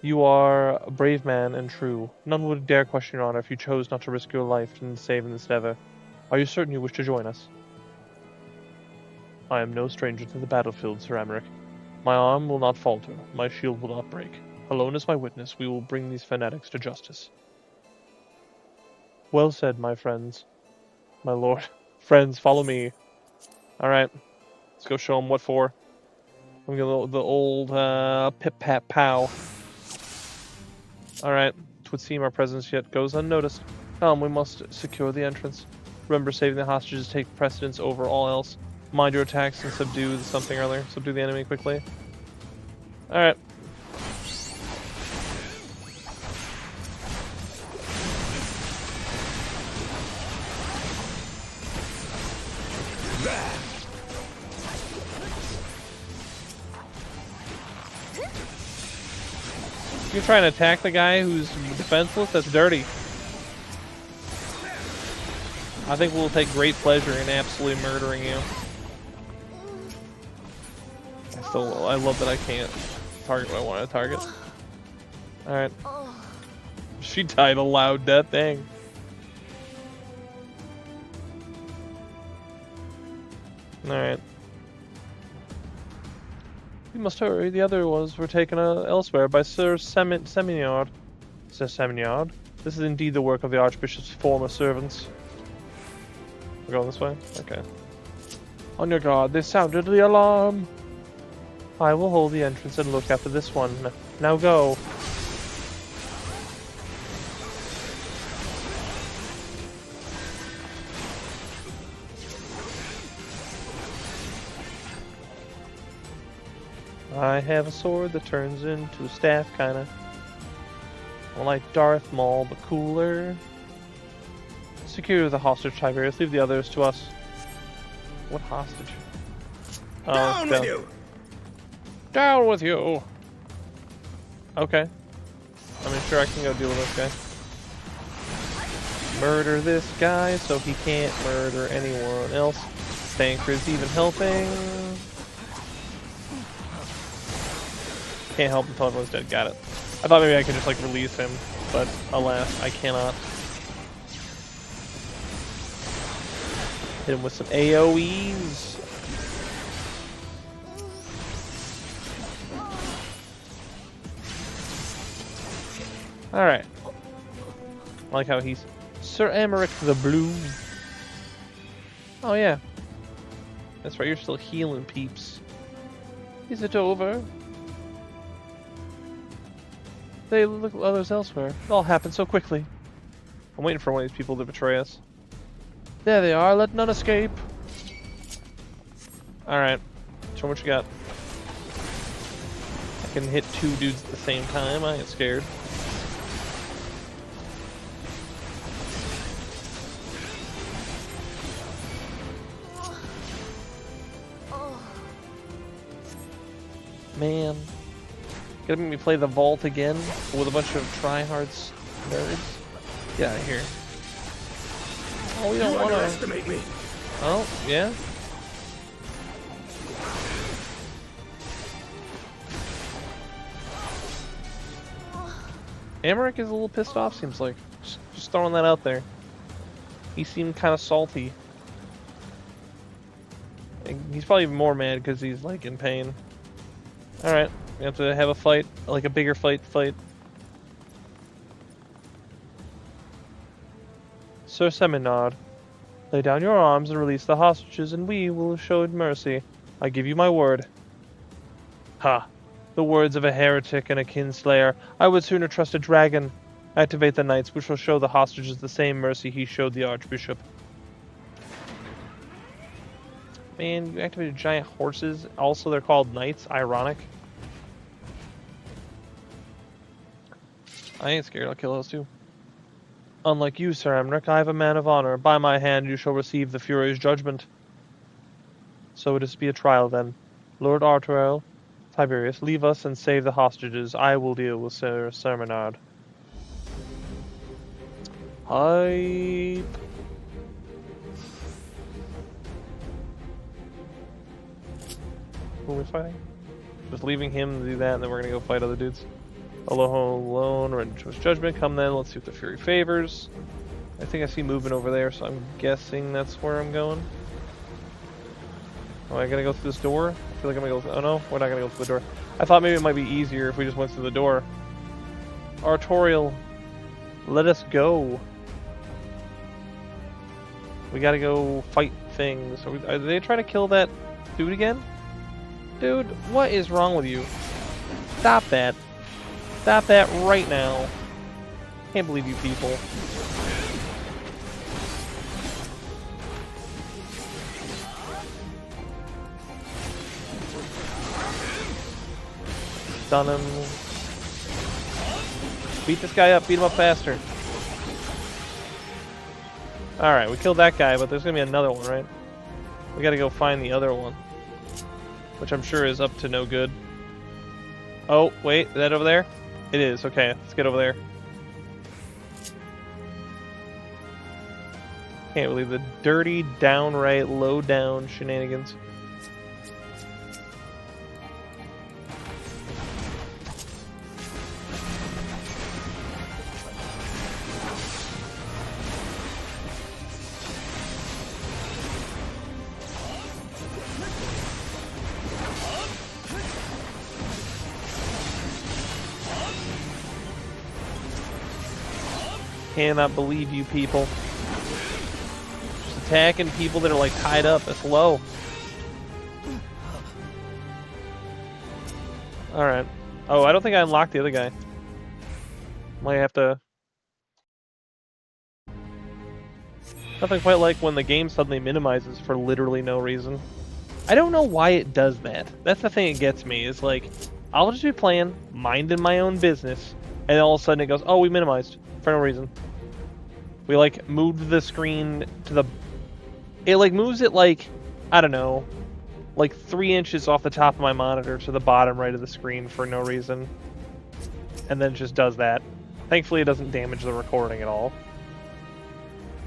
you are a brave man and true. None would dare question your honor if you chose not to risk your life in saving this endeavor. Are you certain you wish to join us? I am no stranger to the battlefield, Sir Emmerich. My arm will not falter, my shield will not break. Alone as my witness, we will bring these fanatics to justice. Well said, my friends. My lord. Friends, follow me. Alright. Let's go show them what for. I'm gonna get the old pip-pat-pow. Alright. It would seem our presence yet goes unnoticed. Come, we must secure the entrance. Remember, saving the hostages take precedence over all else. Mind your attacks and subdue something or other. Subdue the enemy quickly. Alright. You try and attack the guy who's defenseless? That's dirty. I think we'll take great pleasure in absolutely murdering you. I love that I can't target what I want to target. Alright. She died a loud death, dang. Alright. We must hurry. The other ones were taken elsewhere by Sir Seminard. Sir Seminard? This is indeed the work of the Archbishop's former servants. We're going this way? Okay. On your guard, they sounded the alarm! I will hold the entrance and look after this one. Now go! I have a sword that turns into a staff, kinda. Like Darth Maul, but cooler. Secure the hostage, Tiberius. Leave the others to us. What hostage? Oh, down with you! Down with you! Okay. I mean, sure, I can go deal with this guy. Murder this guy so he can't murder anyone else. Thancred's even helping. Can't help until everyone's dead. Got it. I thought maybe I could just like release him, but alas, I cannot. Hit him with some AoEs. Alright. I like how he's Sir Emmerich the Blue. Oh yeah. That's right, you're still healing, peeps. Is it over? They look at others elsewhere. It all happened so quickly. I'm waiting for one of these people to betray us. There they are, let none escape. Alright. Show me what you got. I can hit two dudes at the same time, I ain't scared. Man. Gonna make me play the vault again with a bunch of tryhards nerds. Get out of here. Oh, we don't want to underestimate me. Oh, yeah. Emmerich is a little pissed off, seems like. Just throwing that out there. He seemed kind of salty. And he's probably even more mad because he's like in pain. Alright, we have to have a fight, like a bigger fight. Sir Seminard, lay down your arms and release the hostages, and we will show mercy. I give you my word. Ha! The words of a heretic and a kinslayer. I would sooner trust a dragon. Activate the knights, which will show the hostages the same mercy he showed the Archbishop. Man, you activated giant horses. Also, they're called knights. Ironic. I ain't scared. I'll kill those too. Unlike you, Sir Emmerich, I have a man of honor. By my hand you shall receive the Fury's judgment. So it is to be a trial then. Lord Arturel, Tiberius, leave us and save the hostages. I will deal with Sir Seminard. Hype. Who are we fighting? Just leaving him to do that, and then we're gonna go fight other dudes. Alone, Ready Judgment. Come then, let's see what the Fury favors. I think I see movement over there, so I'm guessing that's where I'm going. Oh, I gotta go through this door? I feel like I'm gonna go. Oh no, we're not gonna go through the door. I thought maybe it might be easier if we just went through the door. Artorial, let us go. We gotta go fight things. Are they trying to kill that dude again? Dude, what is wrong with you? Stop that. Stop that right now. Can't believe you people. Stun him. Beat this guy up. Beat him up faster. Alright, we killed that guy, but there's gonna be another one, right? We gotta go find the other one. Which I'm sure is up to no good. Oh, wait, is that over there? It is, okay, let's get over there. Can't believe the dirty, downright, low-down shenanigans. Cannot believe you people. Just attacking people that are like tied up. That's low. Alright. Oh, I don't think I unlocked the other guy. Might have to... Nothing quite like when the game suddenly minimizes for literally no reason. I don't know why it does that. That's the thing that gets me, is like, I'll just be playing, minding my own business, and all of a sudden it goes, oh, we minimized. For no reason. We like moved the screen to the... It like moves it like, I don't know, like 3 inches off the top of my monitor to the bottom right of the screen for no reason. And then it just does that. Thankfully it doesn't damage the recording at all.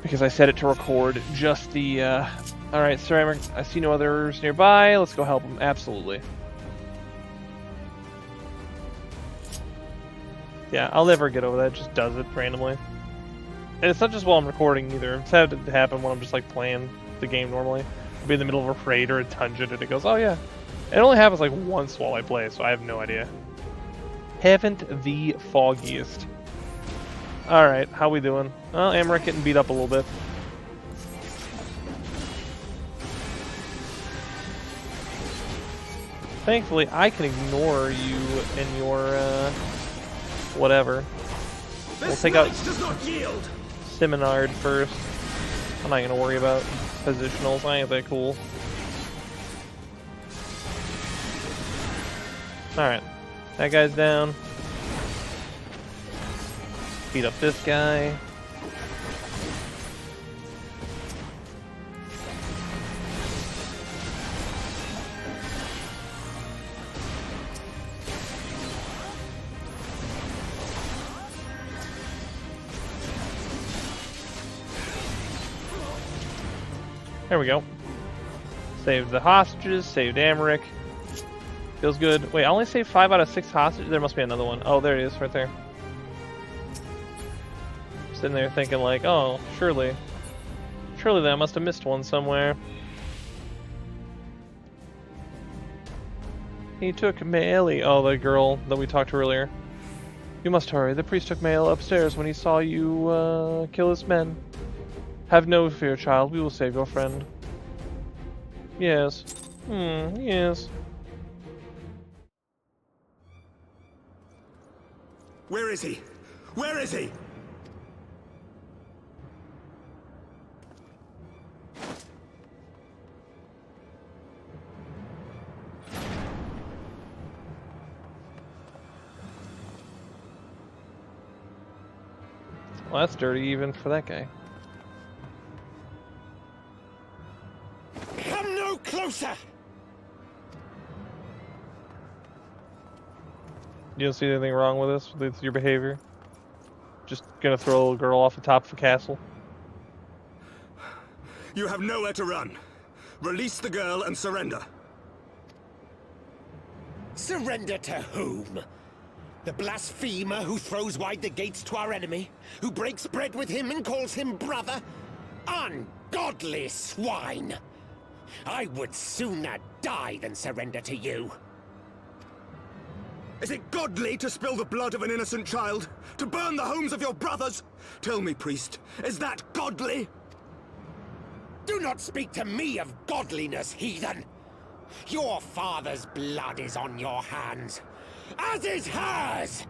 Because I set it to record just the... Alright, Ceramic, I see no others nearby. Let's go help them. Absolutely. Yeah, I'll never get over that. It just does it randomly. And it's not just while I'm recording either. It's had to happen when I'm just like playing the game normally. I'll be in the middle of a raid or a dungeon and it goes, oh yeah. It only happens like once while I play, so I have no idea. Haven't the foggiest. Alright, how we doing? Well, Amrik getting beat up a little bit. Thankfully, I can ignore you and your, whatever. We'll take out Simonard first. I'm not gonna worry about positionals, I ain't that cool. Alright, that guy's down. Beat up this guy. There we go. Saved the hostages, saved Amrik. Feels good. Wait, I only saved 5 out of 6 hostages? There must be another one. Oh, there it is, right there. Sitting there thinking like, oh, surely I must have missed one somewhere. He took Maeli, oh, the girl that we talked to earlier. You must hurry. The priest took Mael upstairs when he saw you kill his men. Have no fear, child. We will save your friend. Yes. Yes. Where is he? Where is he? Well, that's dirty even for that guy. Come no closer! You don't see anything wrong with this, with your behavior? Just gonna throw a little girl off the top of a castle? You have nowhere to run. Release the girl and surrender. Surrender to whom? The blasphemer who throws wide the gates to our enemy? Who breaks bread with him and calls him brother? Ungodly swine! I would sooner die than surrender to you. Is it godly to spill the blood of an innocent child? To burn the homes of your brothers? Tell me, priest, is that godly? Do not speak to me of godliness, heathen! Your father's blood is on your hands, as is hers!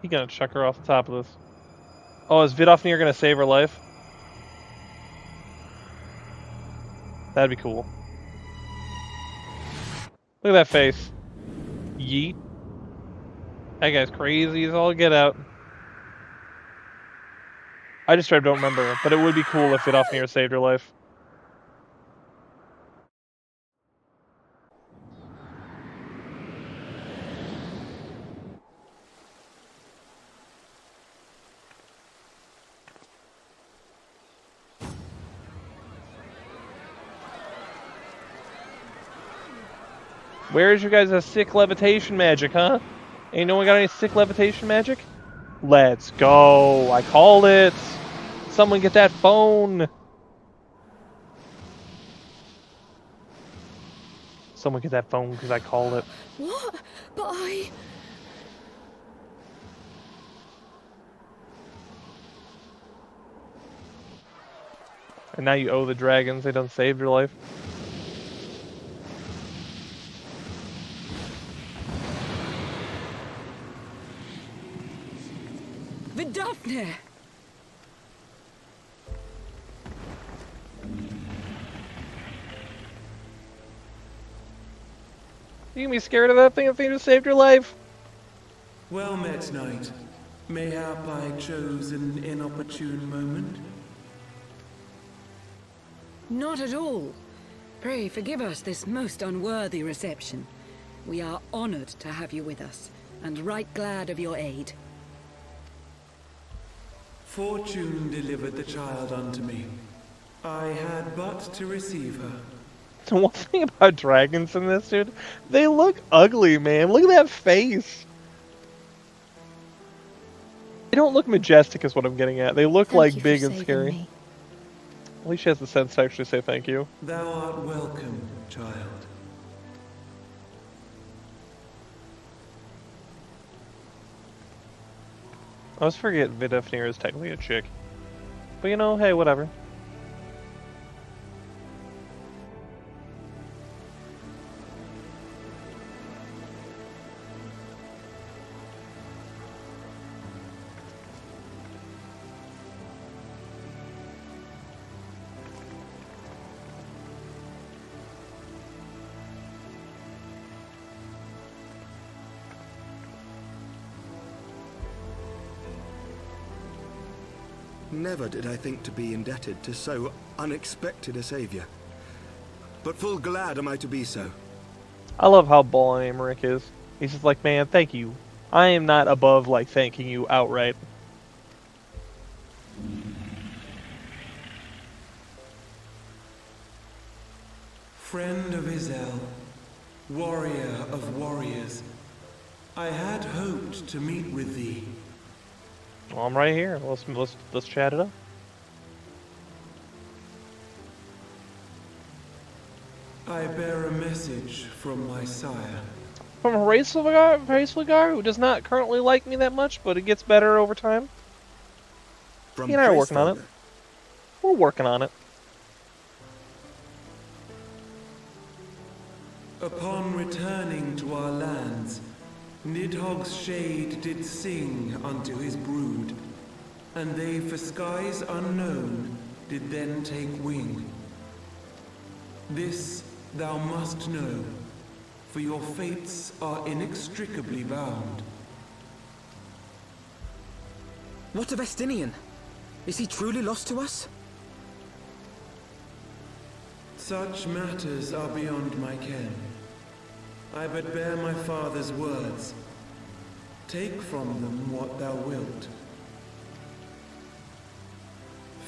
He gonna chuck her off the top of this. Oh, is Vidofnir gonna save her life? That'd be cool. Look at that face. Yeet. That guy's crazy as all get out. I just don't remember, but it would be cool if Vidofnir saved her life. Where's your guys' sick levitation magic, huh? Ain't no one got any sick levitation magic? Let's go. I called it. Someone get that phone. Someone get that phone because I called it. What? But I... And now you owe the dragons. They done saved your life. Vidofnir! You can be scared of that thing. That thing just saved your life. Well met, knight. Mayhap I chose an inopportune moment. Not at all. Pray forgive us this most unworthy reception. We are honored to have you with us, and right glad of your aid. Fortune delivered the child unto me. I had but to receive her. The one thing about dragons in this, dude, they look ugly, man. Look at that face. They don't look majestic is what I'm getting at. They look like big and scary. Me. At least she has the sense to actually say thank you. Thou art welcome, child. I always forget Vidofnir is technically a chick. But you know, hey, whatever. Never did I think to be indebted to so unexpected a savior. But full glad am I to be so. I love how balling Amaric is. He's just like, man, thank you. I am not above, like, thanking you outright. Friend of Izel, warrior of warriors, I had hoped to meet with thee. Well, I'm right here. Let's chat it up. I bear a message from my sire. From Hraesvelgar, who does not currently like me that much, but it gets better over time. From He and I are working on it. Hraesvelgar. We're working on it. Upon returning to our lands, Nidhogg's shade did sing unto his brood, and they for skies unknown did then take wing. This thou must know, for your fates are inextricably bound. What of Estinian? Is he truly lost to us? Such matters are beyond my ken. I but bear my father's words. Take from them what thou wilt.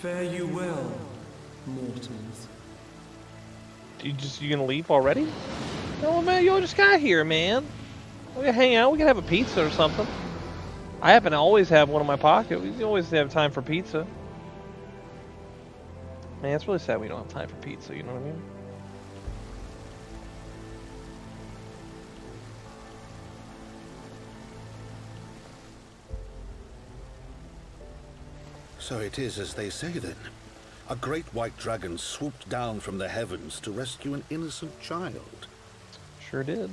Fare you well, mortals. You gonna leave already? No, man, you just got here, man. We can hang out. We can have a pizza or something. I happen to always have one in my pocket. We always have time for pizza. Man, it's really sad we don't have time for pizza. You know what I mean? So it is as they say then. A great white dragon swooped down from the heavens to rescue an innocent child. Sure did.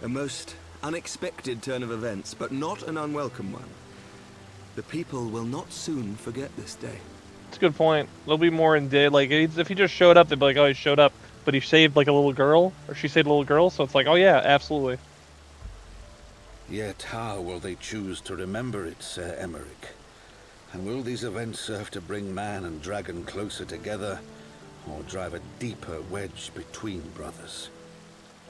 A most unexpected turn of events, but not an unwelcome one. The people will not soon forget this day. It's a good point. There'll be more in day. Like, if he just showed up, they'd be like, oh, he showed up. But he saved, like, a little girl. Or she saved a little girl, so it's like, oh yeah, absolutely. Yet how will they choose to remember it, Sir Emmerich? And will these events serve to bring man and dragon closer together, or drive a deeper wedge between brothers?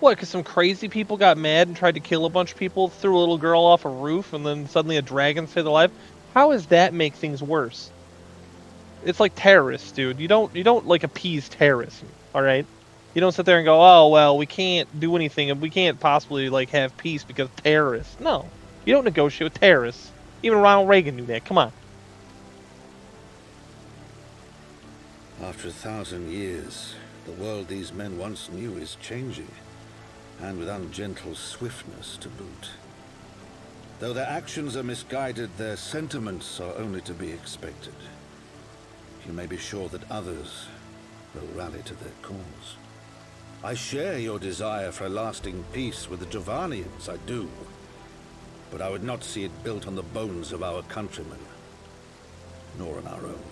What, because some crazy people got mad and tried to kill a bunch of people, threw a little girl off a roof, and then suddenly a dragon saved their life? How does that make things worse? It's like terrorists, dude. You don't like appease terrorism, alright? You don't sit there and go, oh, well, we can't do anything, and we can't possibly, like, have peace because of terrorists. No. You don't negotiate with terrorists. Even Ronald Reagan knew that. Come on. After 1,000 years, the world these men once knew is changing, and with ungentle swiftness to boot. Though their actions are misguided, their sentiments are only to be expected. You may be sure that others will rally to their cause. I share your desire for a lasting peace with the Dravanians, I do. But I would not see it built on the bones of our countrymen, nor on our own.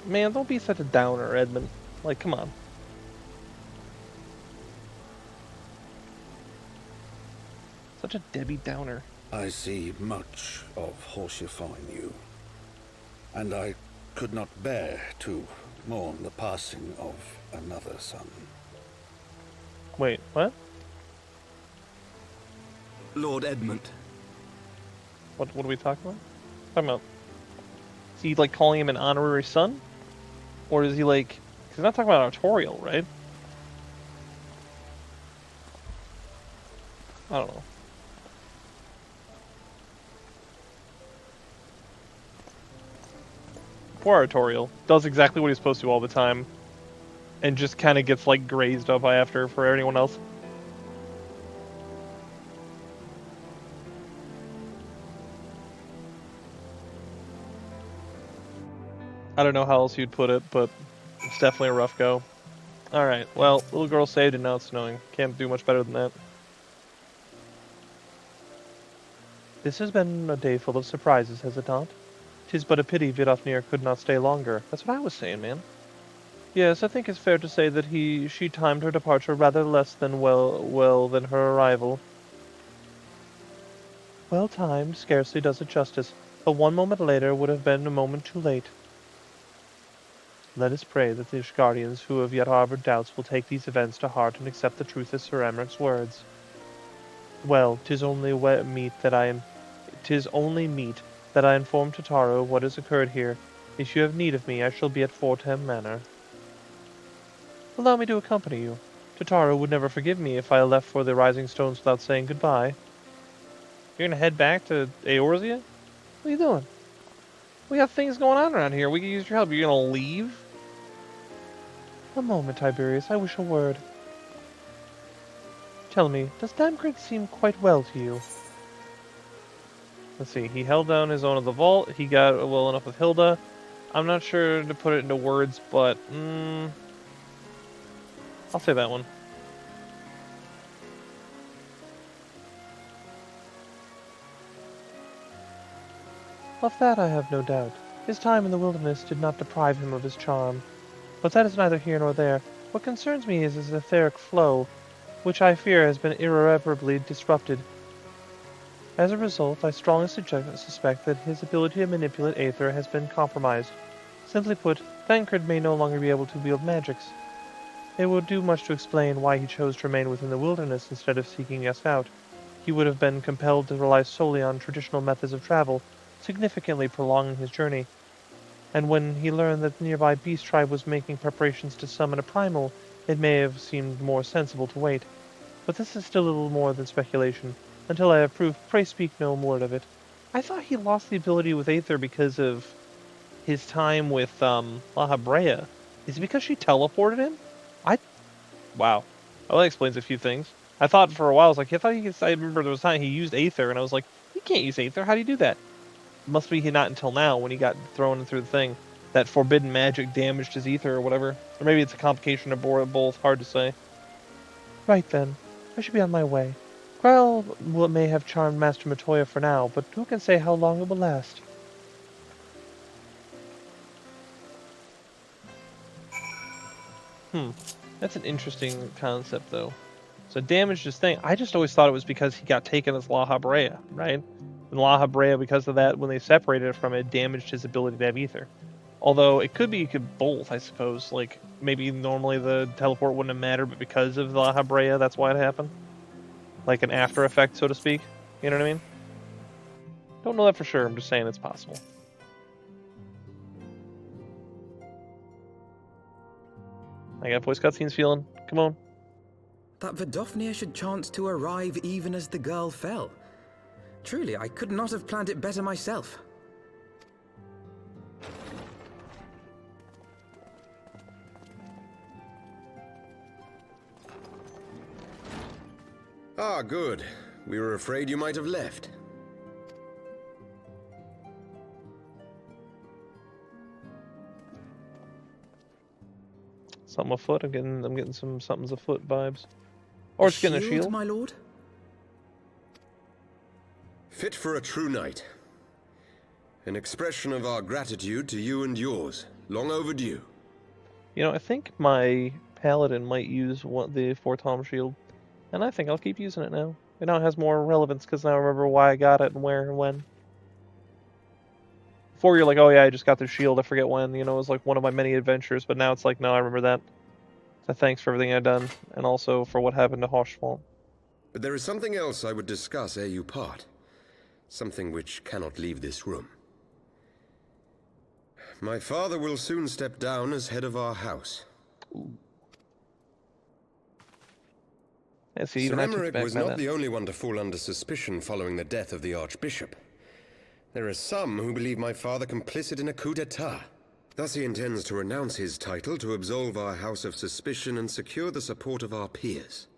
Man, don't be such a downer, Edmund. Like, come on. Such a Debbie Downer. I see much of Horsefire in you, and I could not bear to mourn the passing of another son. Wait, what? Lord Edmund. What are we talking about? Talking about? Is he, like, calling him an honorary son? Or is he, like... He's not talking about Artorial, right? I don't know. Poor Artorial. Does exactly what he's supposed to all the time. And just kind of gets, like, grazed up after for anyone else. I don't know how else you'd put it, but it's definitely a rough go. Alright, well, little girl saved and now it's snowing. Can't do much better than that. This has been a day full of surprises, has it not? 'Tis but a pity Vidofnir could not stay longer. That's what I was saying, man. Yes, I think it's fair to say that she timed her departure rather less than well than her arrival. Well timed scarcely does it justice, but 1 moment later would have been a moment too late. Let us pray that the Ishgardians who have yet harbored doubts will take these events to heart and accept the truth of Sir Emmerich's words. Well, 'tis only meet that I inform Totaro of what has occurred here. If you have need of me, I shall be at Fortham Manor. Allow me to accompany you. Totaro would never forgive me if I left for the Rising Stones without saying goodbye. You're gonna head back to Eorzea? What are you doing? We got things going on around here. We can use your help. You're gonna leave? A moment, Tiberius. I wish a word. Tell me, does Thancred seem quite well to you? Let's see. He held down his own of the vault. He got well enough with Hilda. I'm not sure to put it into words, but I'll say that one. Of that I have no doubt. His time in the wilderness did not deprive him of his charm. But that is neither here nor there. What concerns me is his etheric flow, which I fear has been irreparably disrupted. As a result, I strongly suspect that his ability to manipulate aether has been compromised. Simply put, Thancred may no longer be able to wield magics. It would do much to explain why he chose to remain within the wilderness instead of seeking us out. He would have been compelled to rely solely on traditional methods of travel, significantly prolonging his journey. And when he learned that the nearby beast tribe was making preparations to summon a primal, it may have seemed more sensible to wait. But this is still a little more than speculation. Until I have proof, pray speak no word of it. I thought he lost the ability with Aether because of his time with La Habrea. Is it because she teleported him? Wow. Well, that explains a few things. I thought for a while, I remember there was a time he used Aether, and I was like, you can't use Aether, how do you do that? must be not until now when he got thrown through the thing that forbidden magic damaged his ether or whatever. Or maybe it's a complication of both. Hard to say. Right then, I should be on my way. Grell may have charmed Master Matoya for now, but who can say how long it will last? That's an interesting concept, though. So damaged his thing. I just always thought it was because he got taken as La Habrea, right? And La Habrea, because of that, when they separated from it, damaged his ability to have ether. Although it could be both, I suppose. Like, maybe normally the teleport wouldn't have mattered, but because of La Habrea, that's why it happened. Like an after effect, so to speak. You know what I mean? Don't know that for sure, I'm just saying it's possible. I got voice cutscenes feeling. Come on. That Vidofnir should chance to arrive even as the girl fell. Truly, I could not have planned it better myself. Ah, good. We were afraid you might have left. Something afoot. I'm getting some something's afoot vibes. Or it's getting a shield, my lord. Fit for a true knight. An expression of our gratitude to you and yours. Long overdue. You know, I think my paladin might use the Fortom shield, and I think I'll keep using it now. It now has more relevance because now I remember why I got it and where and when. Before you're like, oh yeah, I just got the shield, I forget when, you know, it was like one of my many adventures, but now it's like, no, I remember that. So thanks for everything I've done, and also for what happened to Hoshwant. But there is something else I would discuss ere you part. Something which cannot leave this room. My father will soon step down as head of our house. Yeah, see, Sir Emmerich was not the only one to fall under suspicion following the death of the Archbishop. There are some who believe my father complicit in a coup d'etat. Thus he intends to renounce his title to absolve our house of suspicion and secure the support of our peers.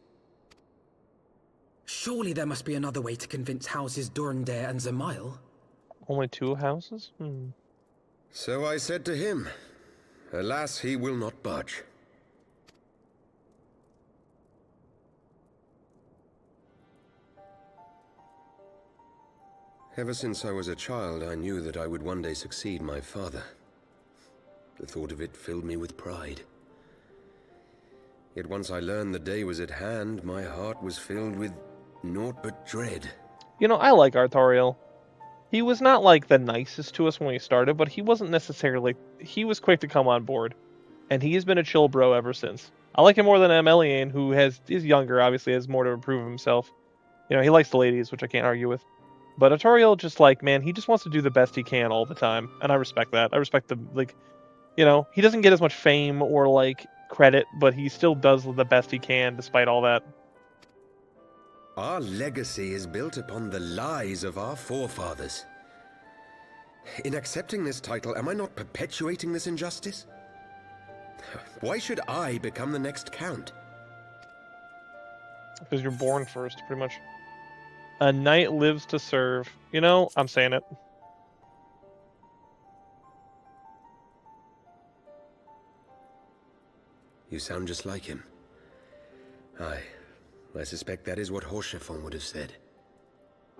Surely there must be another way to convince houses Durandare and Zamail. Only 2 houses? So I said to him. Alas, he will not budge. Ever since I was a child, I knew that I would one day succeed my father. The thought of it filled me with pride. Yet once I learned the day was at hand, my heart was filled with naught but dread. You know, I like Artorial. He was not like the nicest to us when we started, but he wasn't necessarily... He was quick to come on board. And he has been a chill bro ever since. I like him more than Ameliane, who is younger, obviously, has more to improve himself. You know, he likes the ladies, which I can't argue with. But Artorial, just like, man, he just wants to do the best he can all the time. And I respect that. I respect the, like... You know, he doesn't get as much fame or, like, credit, but he still does the best he can despite all that. Our legacy is built upon the lies of our forefathers. In accepting this title, am I not perpetuating this injustice? Why should I become the next count? Because you're born first, pretty much. A knight lives to serve. You know, I'm saying it. You sound just like him. Aye, I suspect that is what Hoshefon would have said.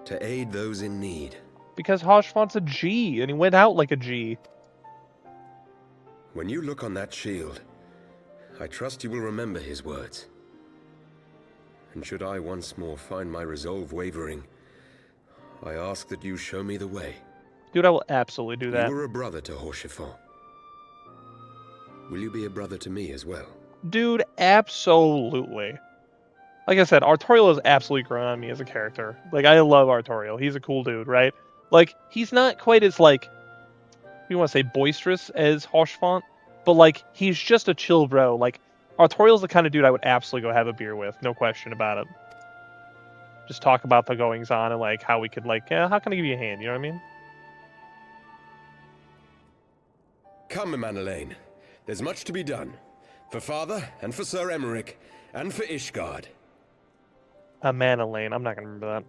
To aid those in need. Because Hoshfont's a G, and he went out like a G. When you look on that shield, I trust you will remember his words. And should I once more find my resolve wavering, I ask that you show me the way. Dude, I will absolutely do that. You were a brother to Hoshefon. Will you be a brother to me as well? Dude, absolutely. Like I said, Artorial has absolutely grown on me as a character. Like, I love Artorial. He's a cool dude, right? Like, he's not quite as, like, we want to say boisterous as Hoshfont, but, like, he's just a chill bro. Like, Artorial's the kind of dude I would absolutely go have a beer with, no question about it. Just talk about the goings-on and, like, how we could, like, how can I give you a hand, you know what I mean? Come, Emanelaine. There's much to be done. For Father, and for Sir Emmerich, and for Ishgard. Emanelaine, I'm not going to remember that.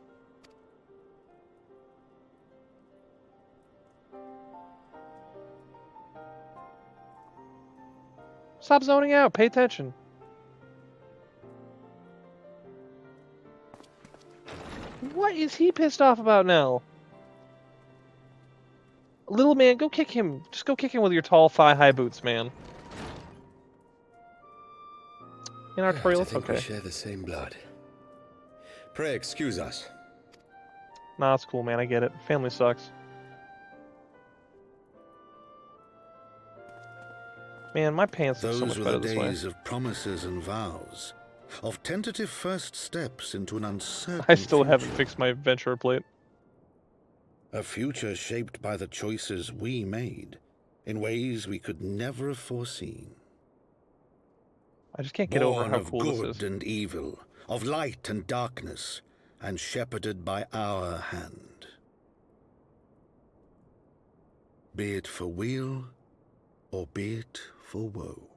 Stop zoning out. Pay attention. What is he pissed off about now? Little man, go kick him. Just go kick him with your tall, thigh-high boots, man. In our trail, it's okay. We share the same blood. Pray excuse us. Nah, it's cool, man. I get it. Family sucks. Man, my pants look so much better this way. Those were the days of promises and vows, of tentative first steps into an uncertain I still future. haven't fixed my Ventura plate. A future shaped by the choices we made, in ways we could never have foreseen. I just can't get over how Born cool of this is. good and evil, of light and darkness, and shepherded by our hand. Be it for weal, or be it for woe.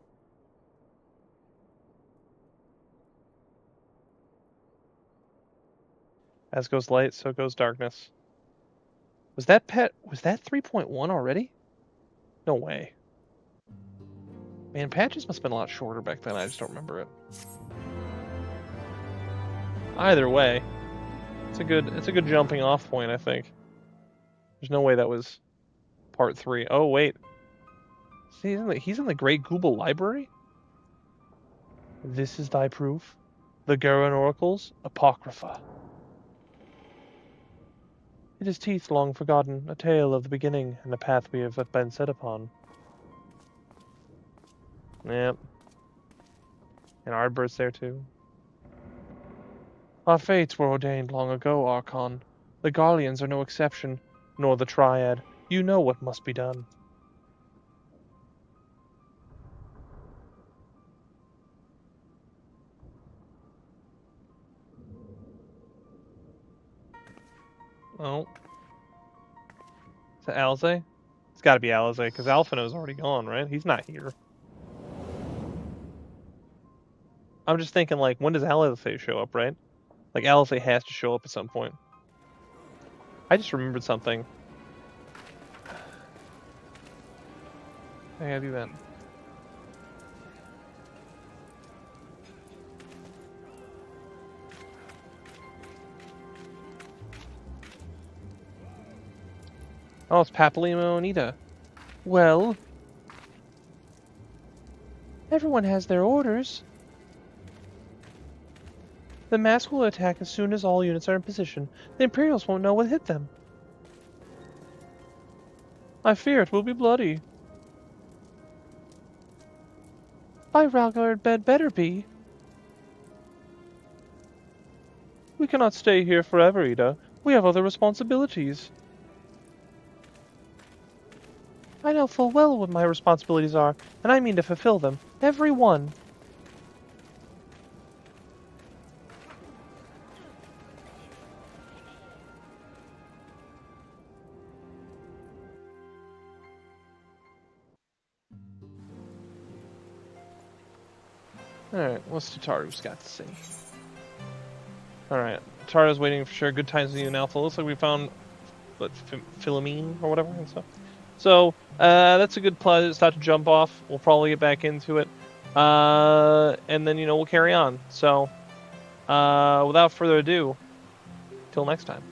As goes light, so goes darkness. Was that 3.1 already? No way. Man, patches must have been a lot shorter back then. I just don't remember it. Either way, it's a good jumping off point, I think. There's no way that was part 3. Oh wait. See, he's in the Great Google Library? This is thy proof. The Gurren Oracles, Apocrypha. It is teeth long forgotten, a tale of the beginning, and the path we have been set upon. Yep. And Ardbert's there too. Our fates were ordained long ago, Archon. The Garleans are no exception, nor the Triad. You know what must be done. Oh. Is that Alize? It's gotta be Alize, because Alphinaud's already gone, right? He's not here. I'm just thinking, like, when does Alize show up, right? Like, Alize has to show up at some point. I just remembered something. I gotta do that. Oh, it's Papalimo and Ida. Well, everyone has their orders. The mask will attack as soon as all units are in position. The Imperials won't know what hit them. I fear it will be bloody. By Ralgard, bed better be. We cannot stay here forever, Ida. We have other responsibilities. I know full well what my responsibilities are, and I mean to fulfill them. Every one. Alright, what's Tataru's got to say? Alright, Tataru's waiting for sure. Good times with you and Alpha. Looks like we found, what, Philomene or whatever and stuff. So, that's a good spot to jump off. We'll probably get back into it. And then, we'll carry on. So, without further ado, till next time.